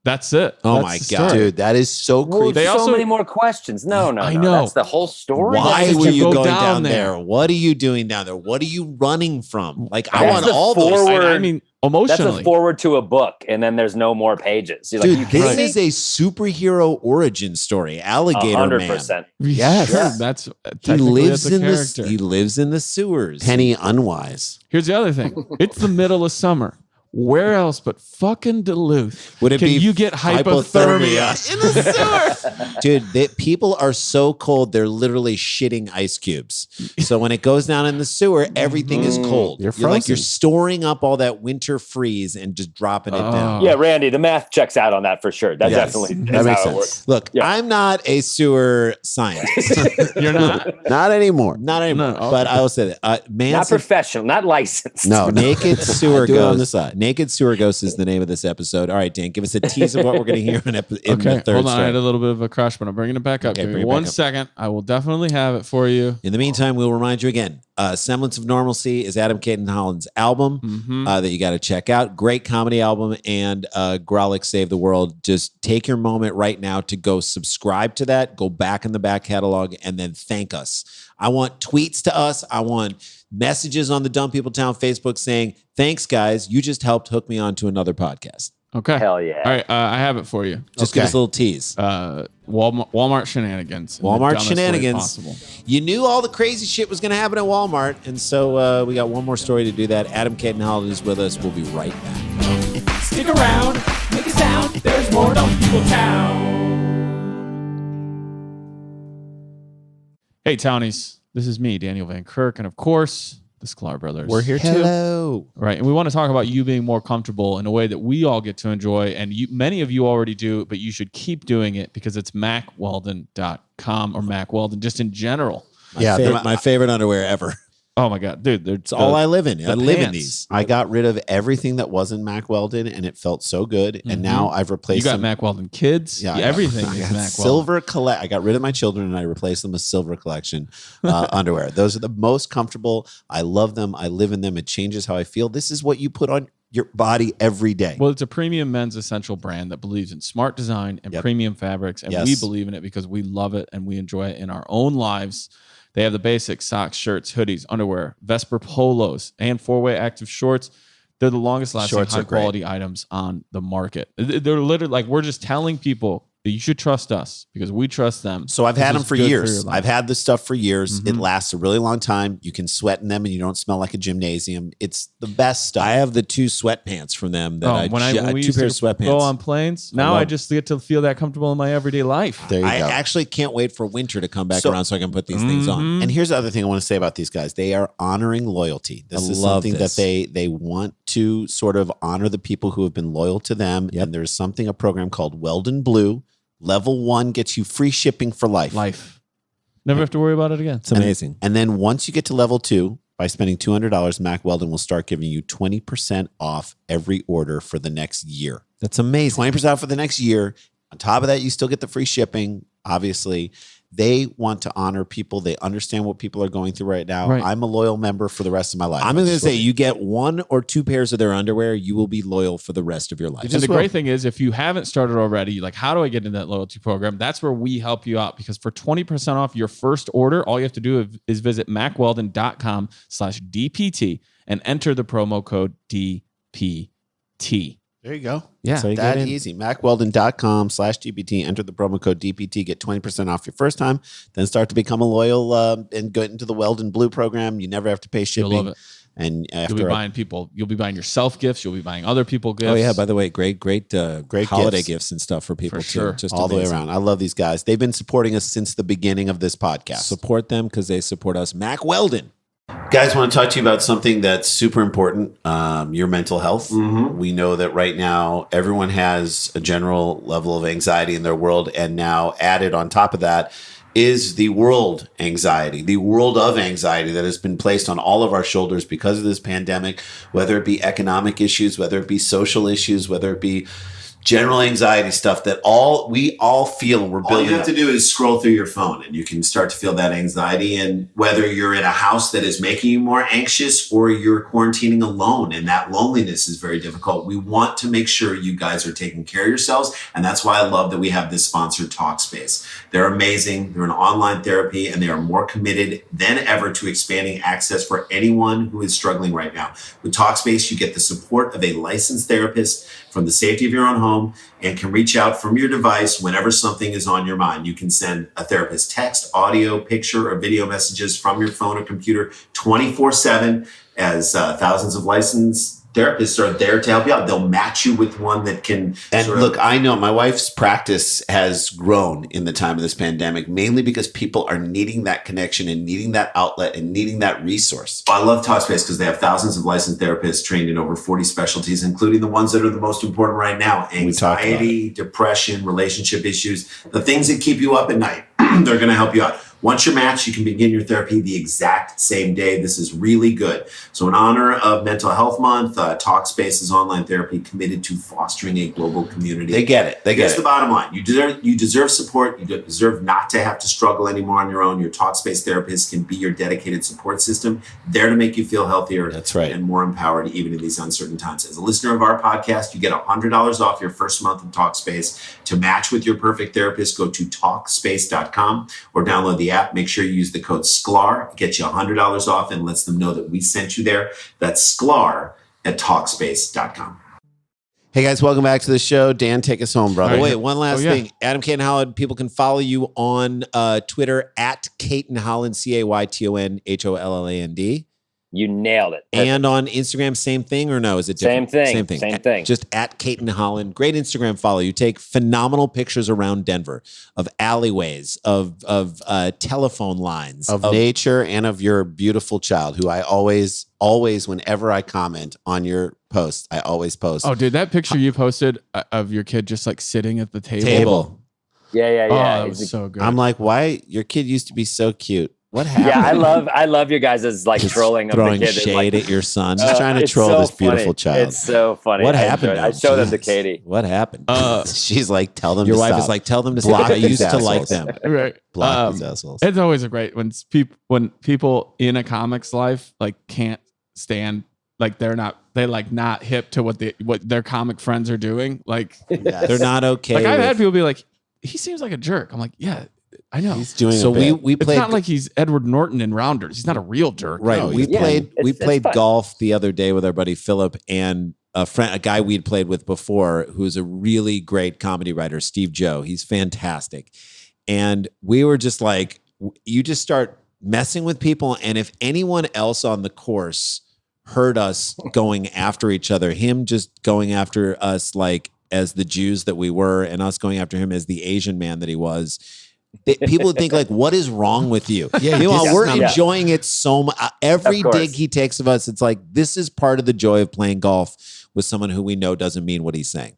Speaker 6: That's it.
Speaker 3: Oh
Speaker 6: That's
Speaker 3: my
Speaker 6: the
Speaker 3: God.
Speaker 6: story.
Speaker 4: Dude, that is so creepy.
Speaker 6: They
Speaker 5: so
Speaker 6: also-
Speaker 5: many more questions. No.
Speaker 6: I know.
Speaker 5: That's the whole story.
Speaker 3: Why
Speaker 6: Why
Speaker 3: were
Speaker 6: would
Speaker 3: you
Speaker 6: you go
Speaker 3: going
Speaker 6: down
Speaker 3: down there? What are you doing down there? What are you running from? Like, I
Speaker 5: That's
Speaker 3: want
Speaker 5: the
Speaker 3: all those.
Speaker 5: forward-
Speaker 6: I mean,
Speaker 5: That's
Speaker 6: emotionally.
Speaker 5: a forward to a book, and then there's no more pages. You're
Speaker 3: Dude,
Speaker 5: like,
Speaker 3: this is a superhero origin story. Alligator Man.
Speaker 5: 100%.
Speaker 6: Yes,
Speaker 5: Yeah.
Speaker 6: that's
Speaker 3: He
Speaker 6: technically
Speaker 3: lives
Speaker 6: that's a
Speaker 3: in the
Speaker 6: character.
Speaker 3: he lives in the sewers.
Speaker 4: Penny unwise.
Speaker 6: Here's the other thing. It's the middle of summer. Where else but fucking Duluth
Speaker 3: Would it
Speaker 6: can
Speaker 3: be
Speaker 6: you get hypothermia in the sewer?
Speaker 3: Dude, people are so cold, they're literally shitting ice cubes. So when it goes down in the sewer, everything is cold.
Speaker 4: You're
Speaker 3: you're
Speaker 4: frozen.
Speaker 3: storing up all that winter freeze and just dropping it down.
Speaker 5: Yeah, Randy, the math checks out on that for sure. That
Speaker 3: Yes.
Speaker 5: definitely
Speaker 4: That
Speaker 5: is
Speaker 4: makes
Speaker 5: how it
Speaker 4: sense.
Speaker 5: works.
Speaker 3: Look,
Speaker 5: Yeah.
Speaker 3: I'm not a sewer scientist.
Speaker 6: You're not.
Speaker 4: Not anymore.
Speaker 3: Not anymore.
Speaker 6: No, okay.
Speaker 3: But I will say that
Speaker 5: Not
Speaker 3: Manson
Speaker 5: professional, not licensed.
Speaker 4: No,
Speaker 3: Naked Sewer
Speaker 4: I do it on the
Speaker 3: Ghost.
Speaker 4: side.
Speaker 3: Naked Sewer Ghost is the name of this episode. All right, Dan, give us a tease of what we're going to hear in the
Speaker 6: Okay,
Speaker 3: third
Speaker 6: hold on. I had
Speaker 3: story.
Speaker 6: a little bit of a crush, but I'm bringing it back up.
Speaker 3: Okay,
Speaker 6: Give
Speaker 3: bring
Speaker 6: me
Speaker 3: it
Speaker 6: one
Speaker 3: back up.
Speaker 6: second. I will definitely have it for you.
Speaker 3: In the meantime, we'll remind you again, Semblance of Normalcy is Adam Cayton-Holland's album that you got to check out. Great comedy album, and Grolic Save the World. Just take your moment right now to go subscribe to that, go back in the back catalog, and then thank us. I want tweets to us. I want messages on the Dumb People Town Facebook saying, thanks, guys. You just helped hook me on to another podcast.
Speaker 6: Okay.
Speaker 5: Hell yeah.
Speaker 6: All right. I have it for you.
Speaker 3: Just give us a little tease.
Speaker 6: Walmart shenanigans. in the
Speaker 3: Walmart
Speaker 6: dumbest way
Speaker 3: shenanigans.
Speaker 6: possible.
Speaker 3: You knew all the crazy shit was going to happen at Walmart, and so we got one more story to do that. Adam Cayton-Holland is with us. We'll be right back.
Speaker 2: Stick around, make a sound. There's more Dumb People Town.
Speaker 6: Hey, Townies. This is me, Daniel Van Kirk, and of course, the Sklar Brothers.
Speaker 4: We're here too.
Speaker 3: Hello.
Speaker 6: Right. And we want to talk about you being more comfortable in a way that we all get to enjoy. And many of you already do, but you should keep doing it because it's MacWeldon.com or Mac Weldon just in general.
Speaker 3: My favorite underwear ever.
Speaker 6: Oh my God, dude.
Speaker 3: It's all I live in. I live in these.
Speaker 4: I got rid of everything that wasn't Mac Weldon, and it felt so good. And now I've replaced
Speaker 6: You got
Speaker 4: them.
Speaker 6: Mac Weldon kids.
Speaker 4: Yeah,
Speaker 6: Everything
Speaker 4: I
Speaker 6: is
Speaker 4: got
Speaker 6: Mac Weldon.
Speaker 4: silver collect. I got rid of my children and I replaced them with silver collection underwear. Those are the most comfortable. I love them. I live in them. It changes how I feel. This is what you put on your body every day.
Speaker 6: Well, it's a premium men's essential brand that believes in smart design and premium fabrics. And
Speaker 4: Yes.
Speaker 6: we believe in it because we love it and we enjoy it in our own lives. They have the basics, socks, shirts, hoodies, underwear, Vesper polos, and 4-way active shorts. They're the longest lasting
Speaker 4: Shorts are
Speaker 6: high quality items on the market. They're literally like, we're just telling people that you should trust us because we trust them.
Speaker 4: So I've
Speaker 6: This
Speaker 4: had them
Speaker 6: is
Speaker 4: for
Speaker 6: good
Speaker 4: years.
Speaker 6: your life.
Speaker 4: I've had this stuff for years. It lasts a really long time. You can sweat in them and you don't smell like a gymnasium. It's the best stuff.
Speaker 3: I have the 2 sweatpants from them that
Speaker 6: when we
Speaker 3: 2
Speaker 6: used
Speaker 3: pairs
Speaker 6: to
Speaker 3: of sweatpants.
Speaker 6: go on planes, now
Speaker 3: love
Speaker 6: I just get to feel that comfortable in my everyday life.
Speaker 4: there you
Speaker 3: I
Speaker 4: go.
Speaker 3: actually can't wait for winter to come back
Speaker 4: So-
Speaker 3: around so I can put these things on.
Speaker 4: And here's the other thing I want to say about these guys. They are honoring loyalty. This
Speaker 3: I
Speaker 4: is
Speaker 3: love
Speaker 4: something
Speaker 3: this.
Speaker 4: that they want to sort of honor the people who have been loyal to them. And there's a program called Weldon Blue. Level 1 gets you free shipping for life.
Speaker 6: Never have to worry about it again.
Speaker 3: It's amazing.
Speaker 4: And then once you get to level 2, By spending $200, Mack Weldon will start giving you 20% off every order for the next year.
Speaker 3: That's amazing.
Speaker 4: 20% off for the next year. On top of that, you still get the free shipping, obviously. They want to honor people. They understand what people are going through right now.
Speaker 6: Right.
Speaker 4: I'm a loyal member for the rest of my life.
Speaker 3: I'm going to say you get 1 or 2 pairs of their underwear, you will be loyal for the rest of your life.
Speaker 6: And the great thing is, if you haven't started already, like, how do I get into that loyalty program? That's where we help you out, because for 20% off your first order, all you have to do is visit mackweldon.com/DPT and enter the promo code DPT.
Speaker 4: There you go.
Speaker 6: Yeah.
Speaker 3: So you
Speaker 4: That
Speaker 3: get in.
Speaker 4: easy. mackweldon.com/DPT. Enter the promo code DPT. Get 20% off your first time. Then start to become a loyal and get into the Weldon Blue program. You never have to pay shipping.
Speaker 6: You'll love it.
Speaker 4: And
Speaker 6: You'll be buying yourself gifts. You'll be buying other people gifts.
Speaker 3: Oh yeah, by the way, great holiday
Speaker 4: gifts.
Speaker 3: gifts and stuff for people
Speaker 6: For
Speaker 3: too.
Speaker 6: sure.
Speaker 3: Just
Speaker 4: all the way
Speaker 3: amazing.
Speaker 4: around. I love these guys. They've been supporting us since the beginning of this podcast.
Speaker 3: Support them because they support us. Mack Weldon.
Speaker 4: Guys, want to talk to you about something that's super important, your mental health. We know that right now everyone has a general level of anxiety in their world, and now added on top of that is the world of anxiety that has been placed on all of our shoulders because of this pandemic, whether it be economic issues, whether it be social issues, whether it be general anxiety stuff that we all feel we're building. All you have to do is scroll through your phone and you can start to feel that anxiety. And whether you're in a house that is making you more anxious or you're quarantining alone and that loneliness is very difficult, we want to make sure you guys are taking care of yourselves. And that's why I love that we have this sponsor, Talkspace. They're amazing. They're an online therapy and they are more committed than ever to expanding access for anyone who is struggling right now. With Talkspace, you get the support of a licensed therapist from the safety of your own home and can reach out from your device whenever something is on your mind. You can send a therapist text, audio, picture, or video messages from your phone or computer 24/7 as thousands of licensed therapists are there to help you out. They'll match you with one that can. And look, I know my wife's practice has grown in the time of this pandemic, mainly because people are needing that connection and needing that outlet and needing that resource. I love Talkspace because they have thousands of licensed therapists trained in over 40 specialties, including the ones that are the most important right now: anxiety, depression, relationship issues, the things that keep you up at night. They're going to help you out. Once you're matched, you can begin your therapy the exact same day. This is really good. So in honor of Mental Health Month, Talkspace is online therapy committed to fostering a global community. They get it. That's the bottom line. You deserve support. You deserve not to have to struggle anymore on your own. Your Talkspace therapist can be your dedicated support system, there to make you feel healthier. That's right. And more empowered even in these uncertain times. As a listener of our podcast, you get $100 off your first month of Talkspace. To match with your perfect therapist, go to Talkspace.com or download the app. Make sure you use the code SCLAR. It gets you $100 off and lets them know that we sent you there. That's SCLAR at Talkspace.com. Hey guys, welcome back to the show. Dan, take us home, brother.
Speaker 3: Oh, wait, one last thing. Adam Cayton-Holland, people can follow you on Twitter at Cayton-Holland, CaytonHolland.
Speaker 5: You nailed it. Perfect.
Speaker 3: And on Instagram, same thing or no? Is it different?
Speaker 5: Same thing.
Speaker 3: Just at Cayton-Holland. Great Instagram follow. You take phenomenal pictures around Denver of alleyways, of telephone lines,
Speaker 4: of nature, and of your beautiful child, who I always, whenever I comment on your post, I always post.
Speaker 6: Oh, dude, that picture you posted of your kid just like sitting at the table.
Speaker 5: Yeah.
Speaker 6: Oh, that was so good.
Speaker 4: I'm like, why? Your kid used to be so cute. What happened?
Speaker 5: Yeah, I love your guys' like
Speaker 3: Just
Speaker 5: trolling of
Speaker 3: throwing
Speaker 5: the kid.
Speaker 3: shade at your son.
Speaker 4: Just trying to
Speaker 5: It's
Speaker 4: troll
Speaker 5: so
Speaker 4: this beautiful
Speaker 5: funny.
Speaker 4: child.
Speaker 5: It's so funny.
Speaker 3: What happened?
Speaker 5: I showed them to Katie.
Speaker 3: What happened?
Speaker 4: She's like, tell them
Speaker 3: Your
Speaker 4: to
Speaker 3: wife
Speaker 4: stop.
Speaker 3: is like, tell them to
Speaker 4: Block
Speaker 3: stop. I
Speaker 4: these
Speaker 3: used to like
Speaker 4: assholes.
Speaker 3: them.
Speaker 6: Right.
Speaker 4: Block these assholes.
Speaker 6: It's always a great when people in a comic's life like can't stand, like they're not hip to what their comic friends are doing. Like
Speaker 3: They're not okay.
Speaker 6: Like I've
Speaker 3: with-
Speaker 6: had people be like, he seems like a jerk. I'm like, yeah, I know.
Speaker 4: He's doing
Speaker 3: So
Speaker 4: a bit.
Speaker 3: we
Speaker 6: It's
Speaker 3: played.
Speaker 6: not like he's Edward Norton in Rounders. He's not a real jerk.
Speaker 3: Right.
Speaker 6: No,
Speaker 3: we
Speaker 6: he's-
Speaker 3: played
Speaker 5: it's fun.
Speaker 3: golf the other day with our buddy Philip and a guy we'd played with before who's a really great comedy writer, Steve Joe. He's fantastic. And we were just like, you just start messing with people. And if anyone else on the course heard us going after each other, him just going after us like as the Jews that we were and us going after him as the Asian man that he was, people would think like, what is wrong with you?
Speaker 4: Yeah,
Speaker 3: Meanwhile, we're
Speaker 5: Yeah.
Speaker 3: enjoying it so much. Every
Speaker 5: Of course.
Speaker 3: dig he takes of us, it's like, this is part of the joy of playing golf with someone who we know doesn't mean what he's saying.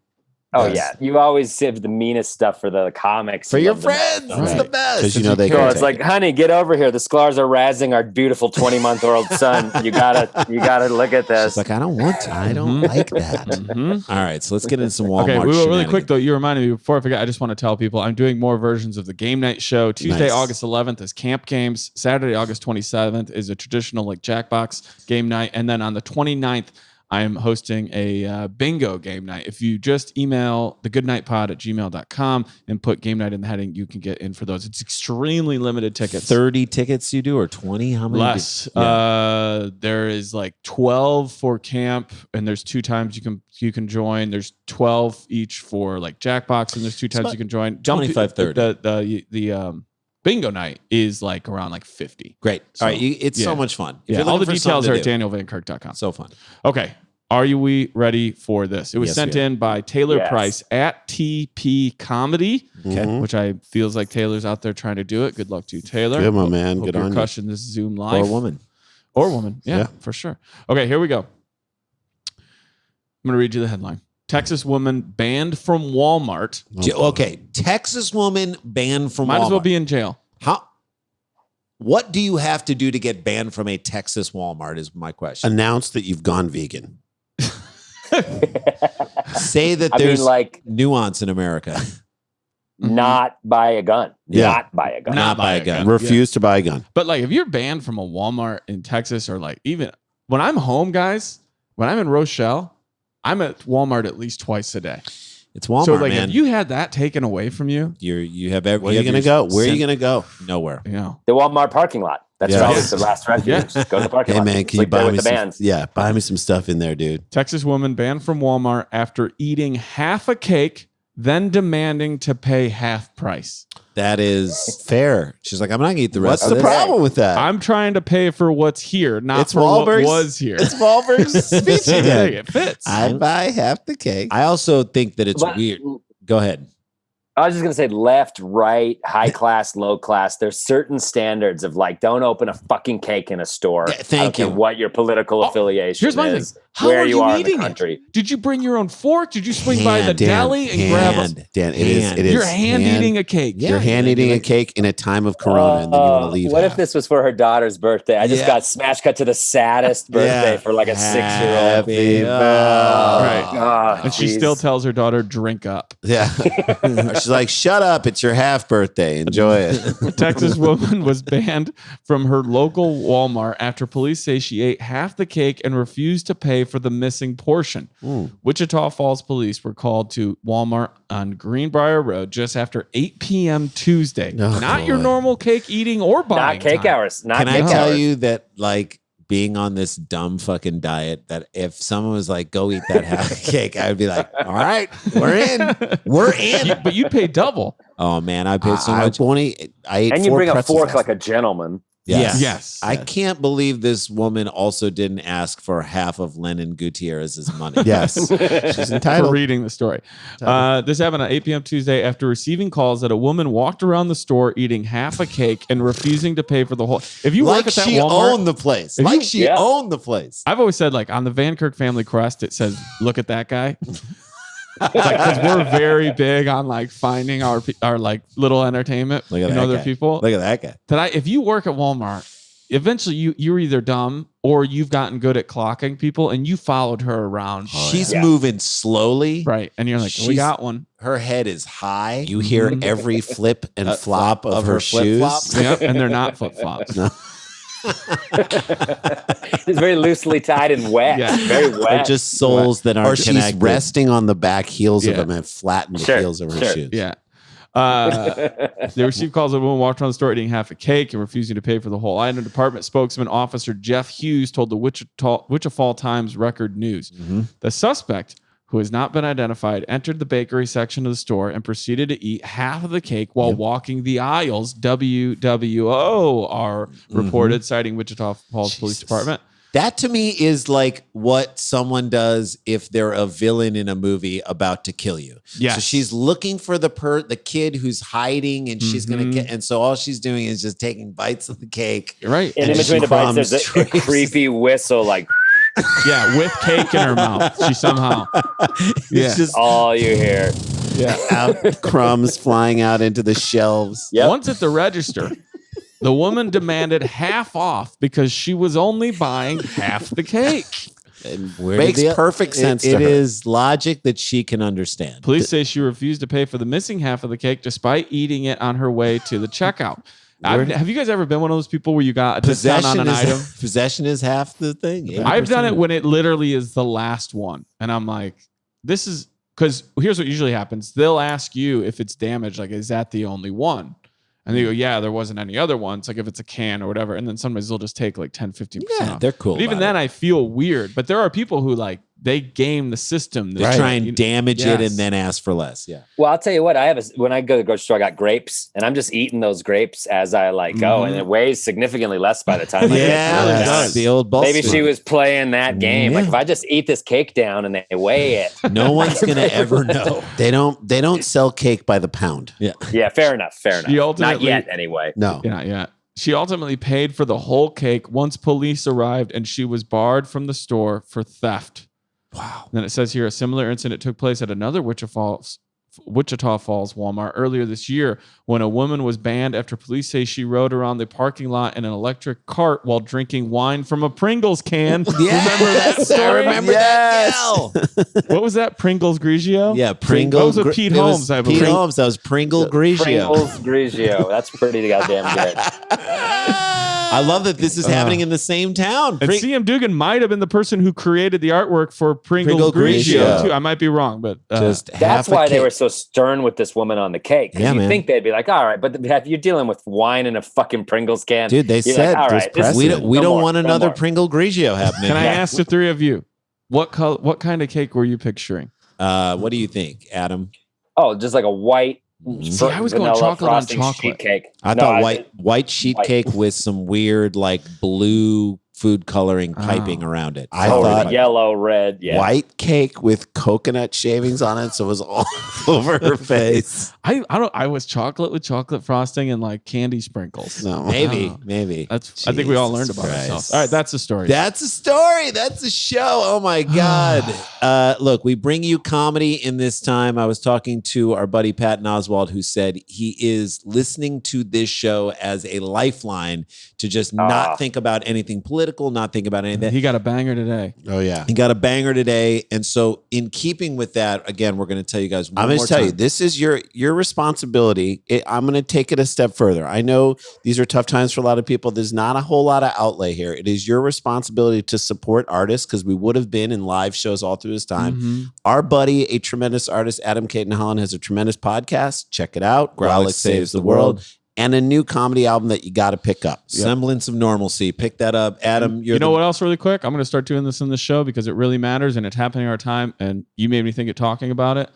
Speaker 5: Oh
Speaker 4: Yes.
Speaker 5: yeah, you always save the meanest stuff for the comics
Speaker 3: For
Speaker 5: you
Speaker 3: your
Speaker 5: love the most,
Speaker 3: friends.
Speaker 5: don't
Speaker 3: It's
Speaker 5: you?
Speaker 3: the best.
Speaker 4: Because you know they
Speaker 5: So
Speaker 4: can
Speaker 5: it's
Speaker 4: take
Speaker 5: like,
Speaker 4: it.
Speaker 5: honey, get over here. The Sklars are razzing our beautiful 20-month-old son. You gotta look at this.
Speaker 3: It's like, I don't want to.
Speaker 4: I don't like that.
Speaker 6: Mhm.
Speaker 3: All right, so let's get into some Walmart.
Speaker 6: Okay, we will really quick
Speaker 3: shenanigans.
Speaker 6: though. You reminded me before I forget. I just want to tell people I'm doing more versions of the game night show. Tuesday,
Speaker 4: Nice.
Speaker 6: August 11th is camp games. Saturday, August 27th is a traditional like Jackbox game night, and then on the 29th, I am hosting a bingo game night. If you just email thegoodnightpod@gmail.com and put game night in the heading, you can get in for those. It's extremely limited tickets.
Speaker 3: 30 tickets you do or 20? How many?
Speaker 6: Less.
Speaker 3: Yeah.
Speaker 6: There is like 12 for camp, and there's 2 times you can join. There's 12 each for like Jackbox, and there's 2 times
Speaker 3: about
Speaker 6: you can join.
Speaker 3: 25, 30.
Speaker 6: The bingo night is like around like 50.
Speaker 3: Great.
Speaker 6: So,
Speaker 3: All right, it's so
Speaker 6: yeah.
Speaker 3: much fun. If
Speaker 6: Yeah,
Speaker 3: you're
Speaker 6: all the
Speaker 3: looking for
Speaker 6: details
Speaker 3: something
Speaker 6: are
Speaker 3: to
Speaker 6: at
Speaker 3: do,
Speaker 6: danielvankirk.com.
Speaker 3: So fun.
Speaker 6: Okay. Are we ready for this? It was
Speaker 3: Yes,
Speaker 6: sent
Speaker 3: we are.
Speaker 6: in by Taylor
Speaker 5: Yes.
Speaker 6: Price at TP Comedy,
Speaker 4: Mhm.
Speaker 6: which I feels like Taylor's out there trying to do it. Good luck to you, Taylor.
Speaker 4: Good, my man.
Speaker 6: Hope
Speaker 4: Good
Speaker 6: you're
Speaker 4: on you.
Speaker 6: crushing this Zoom
Speaker 3: Or
Speaker 6: life.
Speaker 3: a woman.
Speaker 6: Or woman. Yeah,
Speaker 4: Yeah.
Speaker 6: for sure. Okay, here we go. I'm going to read you the headline. Texas woman banned from Walmart.
Speaker 3: Okay, Texas woman banned from
Speaker 6: Might
Speaker 3: Walmart.
Speaker 6: as well be in jail.
Speaker 3: How? What do you have to do to get banned from a Texas Walmart? Is my question.
Speaker 4: Announce that you've gone vegan.
Speaker 3: Say that
Speaker 5: I mean,
Speaker 3: there's
Speaker 5: like,
Speaker 3: nuance in America.
Speaker 5: not buy a gun.
Speaker 4: Yeah.
Speaker 5: Not buy a gun.
Speaker 3: Not buy a gun.
Speaker 4: Refuse to buy a gun.
Speaker 6: But like if you're banned from a Walmart in Texas or like even when I'm home, guys, when I'm in Rochelle, I'm at Walmart at least twice a day.
Speaker 3: It's Walmart,
Speaker 6: so like
Speaker 3: man.
Speaker 6: if you had that taken away from you,
Speaker 3: you have every.
Speaker 4: Where are you going to go? Where are you going to go?
Speaker 3: Nowhere.
Speaker 6: you know,
Speaker 5: The Walmart parking lot. That's
Speaker 4: Yeah.
Speaker 5: always the last refuge.
Speaker 6: Yeah.
Speaker 5: Go to the parking
Speaker 4: Hey,
Speaker 5: lot.
Speaker 4: man, can you
Speaker 5: Sleep there
Speaker 4: buy
Speaker 5: with
Speaker 4: me
Speaker 5: the
Speaker 4: some?
Speaker 5: bands.
Speaker 4: Yeah, buy me some stuff in there, dude.
Speaker 6: Texas woman banned from Walmart after eating half a cake, then demanding to pay half price.
Speaker 3: That is fair. She's like, I'm not gonna eat the rest
Speaker 4: What's
Speaker 3: of
Speaker 4: the
Speaker 3: this.
Speaker 4: problem with that?
Speaker 6: I'm trying to pay for what's here, not
Speaker 4: It's
Speaker 6: for what
Speaker 4: Wahlberg's-
Speaker 6: was here.
Speaker 4: It's Wahlberg's speech
Speaker 6: Yeah,
Speaker 4: again.
Speaker 6: it fits.
Speaker 4: I buy half the cake.
Speaker 3: I also think that it's
Speaker 5: But-
Speaker 3: weird. Go ahead.
Speaker 5: I was just gonna say left, right, high class, low class. There's certain standards of like, don't open a fucking cake in a store.
Speaker 3: Yeah,
Speaker 5: I don't
Speaker 3: thank
Speaker 5: care
Speaker 3: you.
Speaker 5: what your political affiliation
Speaker 6: Here's my
Speaker 5: is,
Speaker 6: thing. How
Speaker 5: where
Speaker 6: are
Speaker 5: you
Speaker 6: you
Speaker 5: are in
Speaker 6: eating
Speaker 5: the
Speaker 6: it?
Speaker 5: country.
Speaker 6: Did you bring your own fork? Did you swing by the
Speaker 3: Hand,
Speaker 6: deli and grab a
Speaker 3: hand.
Speaker 4: Dan, it is.
Speaker 3: Hand.
Speaker 4: It is.
Speaker 6: You're hand eating a cake.
Speaker 3: Yeah,
Speaker 4: You're hand eating a cake in a time of Corona, and then you want to leave.
Speaker 5: What if
Speaker 4: half.
Speaker 5: this was for her daughter's birthday? I just
Speaker 3: Yeah.
Speaker 5: got smash cut to the saddest birthday
Speaker 3: Yeah.
Speaker 5: for like a 6-year-old.
Speaker 3: Happy
Speaker 6: Right.
Speaker 5: Ah,
Speaker 6: And she
Speaker 5: jeez.
Speaker 6: still tells her daughter, drink up.
Speaker 4: Yeah. She's like, shut up. It's your half birthday. Enjoy it.
Speaker 6: A Texas woman was banned from her local Walmart after police say she ate half the cake and refused to pay for the missing portion. Wichita Falls police were called to Walmart on Greenbrier Road just after 8 p.m. Tuesday.
Speaker 4: Oh,
Speaker 6: Not your
Speaker 4: boy.
Speaker 6: normal cake eating or buying
Speaker 5: Not cake
Speaker 6: time.
Speaker 5: hours. Not
Speaker 3: Can I
Speaker 5: cake
Speaker 3: tell
Speaker 5: hours.
Speaker 3: you that like being on this dumb fucking diet that if someone was like, go eat that half cake, I would be like, all right, we're in. We're in.
Speaker 6: But you'd pay double.
Speaker 3: Oh man, I paid so
Speaker 4: I
Speaker 3: much.
Speaker 4: I ate
Speaker 5: And you
Speaker 4: 4
Speaker 5: bring a
Speaker 4: pretzels
Speaker 5: fork
Speaker 4: last
Speaker 5: like a gentleman.
Speaker 3: Yes.
Speaker 6: Yes.
Speaker 3: I can't believe this woman also didn't ask for half of Lennon Gutierrez's money.
Speaker 4: Yes. She's
Speaker 6: For
Speaker 4: entitled.
Speaker 6: reading the story. This happened on 8 p.m. Tuesday after receiving calls that a woman walked around the store eating half a cake and refusing to pay for the whole. If you work
Speaker 3: Like
Speaker 6: at that
Speaker 3: she
Speaker 6: Walmart,
Speaker 3: owned the place.
Speaker 6: If
Speaker 3: Like
Speaker 6: you-
Speaker 3: she
Speaker 5: Yeah.
Speaker 3: owned the place.
Speaker 6: I've always said like on the Van Kirk family crest, it says, "Look at that guy." It's like, 'cause we're very big on like finding our like little entertainment
Speaker 3: Look at
Speaker 6: in
Speaker 3: that
Speaker 6: other
Speaker 3: guy.
Speaker 6: people.
Speaker 3: Look at that guy.
Speaker 6: If you work at Walmart, eventually you're either dumb or you've gotten good at clocking people and you followed her around.
Speaker 3: She's
Speaker 5: yeah.
Speaker 3: moving slowly.
Speaker 6: Right. And you're like, we
Speaker 3: She's-
Speaker 6: got one.
Speaker 3: Her head is high.
Speaker 4: You hear
Speaker 6: Mhm.
Speaker 4: every flip and flop
Speaker 3: flop
Speaker 4: of her shoes.
Speaker 3: flip-flops.
Speaker 6: Yep. And they're not flip flops.
Speaker 4: No.
Speaker 5: It's very loosely tied and wet.
Speaker 6: Yeah.
Speaker 5: Very
Speaker 4: They're
Speaker 5: wet.
Speaker 4: just soles that aren't
Speaker 3: Or she's
Speaker 4: she's resting on the back heels of
Speaker 6: Yeah.
Speaker 4: them and flatten the
Speaker 5: Sure,
Speaker 4: heels of her
Speaker 5: sure.
Speaker 4: shoes.
Speaker 6: Yeah. They received calls that a woman walked around the store eating half a cake and refusing to pay for the whole item. Department spokesman Officer Jeff Hughes told the Wichita Fall Times Record News. The suspect, who has not been identified, entered the bakery section of the store and proceeded to eat half of the cake while walking the aisles. WWO are reported, citing Wichita Falls Police Department.
Speaker 3: That to me is like what someone does if they're a villain in a movie about to kill you.
Speaker 6: Yes.
Speaker 3: So she's looking for the kid who's hiding and she's going to get, and so all she's doing is just taking bites of the cake.
Speaker 6: You're right.
Speaker 5: And in
Speaker 3: And
Speaker 5: between the bites, there's a
Speaker 3: crumbs,
Speaker 5: creepy whistle like,
Speaker 6: Yeah, with cake in her mouth. She somehow. Yeah.
Speaker 4: It's just
Speaker 5: All you hear.
Speaker 6: Yeah.
Speaker 4: out crumbs flying out into the shelves.
Speaker 5: Yep.
Speaker 6: Once at the register, the woman demanded half off because she was only buying half the cake.
Speaker 4: Makes perfect sense to
Speaker 3: It
Speaker 4: her.
Speaker 3: is logic that she can understand.
Speaker 6: Police say she refused to pay for the missing half of the cake despite eating it on her way to the checkout. Have you guys ever been one of those people where you got a discount on an item?
Speaker 3: Possession is half the thing.
Speaker 6: I've done
Speaker 3: 80%.
Speaker 6: it when it literally is the last one. And I'm like, this is because here's what usually happens. They'll ask you if it's damaged, like, is that the only one? And they go, yeah, there wasn't any other ones, like if it's a can or whatever. And then sometimes they'll just take like 10, 15%
Speaker 3: Yeah,
Speaker 6: off.
Speaker 3: they're cool.
Speaker 6: But even
Speaker 3: about
Speaker 6: then,
Speaker 3: it.
Speaker 6: I feel weird. But there are people who like, they game the system.
Speaker 3: They try and damage it
Speaker 6: Yes.
Speaker 3: and then ask for less. Yeah.
Speaker 5: Well, I'll tell you what, when I go to the grocery store, I got grapes and I'm just eating those grapes as I like go. And it weighs significantly less by the time I
Speaker 3: Yeah,
Speaker 5: get
Speaker 3: it
Speaker 5: it.
Speaker 3: does. The old boss.
Speaker 5: Maybe she was playing that game. Like
Speaker 3: Yeah.
Speaker 5: if I just eat this cake down and they weigh it.
Speaker 3: No one's gonna ever know.
Speaker 4: They don't sell cake by the pound.
Speaker 3: Yeah.
Speaker 5: Yeah, fair enough. Fair enough.
Speaker 6: She
Speaker 5: Not
Speaker 6: ultimately-
Speaker 5: yet, anyway.
Speaker 4: No.
Speaker 6: Yeah. She ultimately paid for the whole cake once police arrived and she was barred from the store for theft. Wow. Then it says here a similar incident took place at another Wichita Falls Walmart earlier this year when a woman was banned after police say she rode around the parking lot in an electric cart while drinking wine from a Pringles can. Remember that story?
Speaker 3: I remember that gal.
Speaker 6: What was that? Pringles Grigio?
Speaker 3: Yeah, Pringle.
Speaker 6: That was with Pete
Speaker 3: it was
Speaker 6: Holmes, I believe.
Speaker 3: Pete Holmes. That was Pringle Grigio.
Speaker 5: Pringles Grigio. That's pretty goddamn good.
Speaker 3: I love that this is happening in the same town.
Speaker 6: And CM Dugan might have been the person who created the artwork for Pringles
Speaker 3: Pringle
Speaker 6: Grigio,
Speaker 3: Grigio.
Speaker 6: too. I might be wrong, but
Speaker 3: Just
Speaker 5: That's
Speaker 3: half a
Speaker 5: why they
Speaker 3: cake.
Speaker 5: were so stern with this woman on the cake. Because
Speaker 3: Yeah,
Speaker 5: you
Speaker 3: man.
Speaker 5: think they'd be like, all right, but if you're dealing with wine in a fucking Pringles can.
Speaker 3: Dude, they
Speaker 5: you're
Speaker 3: said
Speaker 5: like, all
Speaker 3: there's
Speaker 5: right, this is-
Speaker 3: we don't
Speaker 5: no more,
Speaker 3: want
Speaker 5: no
Speaker 3: another
Speaker 5: more.
Speaker 3: Pringle Grigio happening.
Speaker 6: can I ask the three of you, what kind of cake were you picturing?
Speaker 3: What do you think, Adam?
Speaker 5: Oh, just like a white.
Speaker 6: See, I was going
Speaker 5: vanilla
Speaker 6: chocolate on
Speaker 5: frosting
Speaker 6: chocolate.
Speaker 5: sheet cake.
Speaker 3: I
Speaker 5: No,
Speaker 3: thought white sheet
Speaker 5: white.
Speaker 3: cake with some weird like blue food coloring piping around it.
Speaker 4: I
Speaker 5: Oh,
Speaker 4: thought
Speaker 5: yellow, red. Yeah.
Speaker 4: white cake with coconut shavings on it, so it was all over her face.
Speaker 6: I was chocolate with chocolate frosting and like candy sprinkles.
Speaker 4: No.
Speaker 3: maybe,
Speaker 6: Oh.
Speaker 3: maybe.
Speaker 6: I think we all learned
Speaker 3: Jesus
Speaker 6: about
Speaker 3: Christ.
Speaker 6: ourselves. All right, that's the story.
Speaker 3: That's a story. That's a show. Oh my God. Look, we bring you comedy in this time. I was talking to our buddy Patton Oswald, who said he is listening to this show as a lifeline to just not think about anything political, not think about anything.
Speaker 6: He got a banger today.
Speaker 4: Oh yeah.
Speaker 3: He got a banger today. And so in keeping with that, again, we're going to tell you guys one
Speaker 4: I'm going
Speaker 3: more
Speaker 4: to tell
Speaker 3: time.
Speaker 4: you, this is your responsibility. I'm going to take it a step further. I know these are tough times for a lot of people. There's not a whole lot of outlay here. It is your responsibility to support artists because we would have been in live shows all through this time.
Speaker 6: Mhm.
Speaker 4: Our buddy, a tremendous artist, Adam Cayton-Holland, has a tremendous podcast. Check it out. Growlix Saves the World. And a new comedy album that you got to pick up.
Speaker 3: Semblance of Normalcy. Pick that up. Adam, you're
Speaker 6: You know what else really quick? I'm going to start doing this in the show because it really matters and it's happening in our time. And you made me think of talking about it.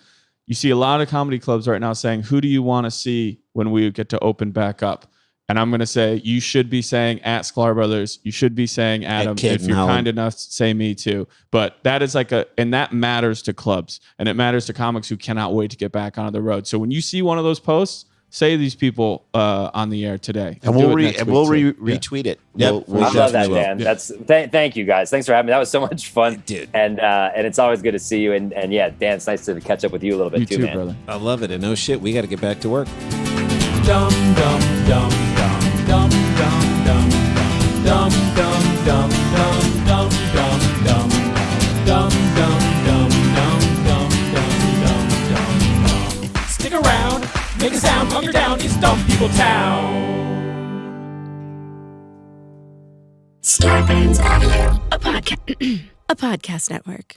Speaker 6: You see a lot of comedy clubs right now saying, who do you want to see when we get to open back up? And I'm going to say, you should be saying at Sklar Brothers. You should be saying Adam. If you're
Speaker 3: Cayton-Holland.
Speaker 6: kind enough, say me too. But that is and that matters to clubs and it matters to comics who cannot wait to get back onto the road. So when you see one of those posts, say these people on the air today.
Speaker 4: And
Speaker 6: do
Speaker 4: we'll
Speaker 6: it next week,
Speaker 4: we'll
Speaker 6: too.
Speaker 4: retweet it.
Speaker 3: Yep.
Speaker 4: We'll
Speaker 5: I love that,
Speaker 3: definitely will.
Speaker 5: Dan.
Speaker 6: Yeah.
Speaker 5: That's thank you guys. Thanks for having me. That was so much fun,
Speaker 3: Dude.
Speaker 5: And it's always good to see you. And yeah, Dan, it's nice to catch up with you a little bit
Speaker 6: You
Speaker 5: too,
Speaker 6: too,
Speaker 5: man.
Speaker 6: brother.
Speaker 3: I love it. And no shit, we got to get back to work.
Speaker 2: Dum dum dum dum dum dum dum dum dum dum dum dum dum dum dum dum dum dum. Stick around, make a sound, hunker down. It's Dumb People Town.
Speaker 1: Scarpins Avenue.
Speaker 7: A podcast network.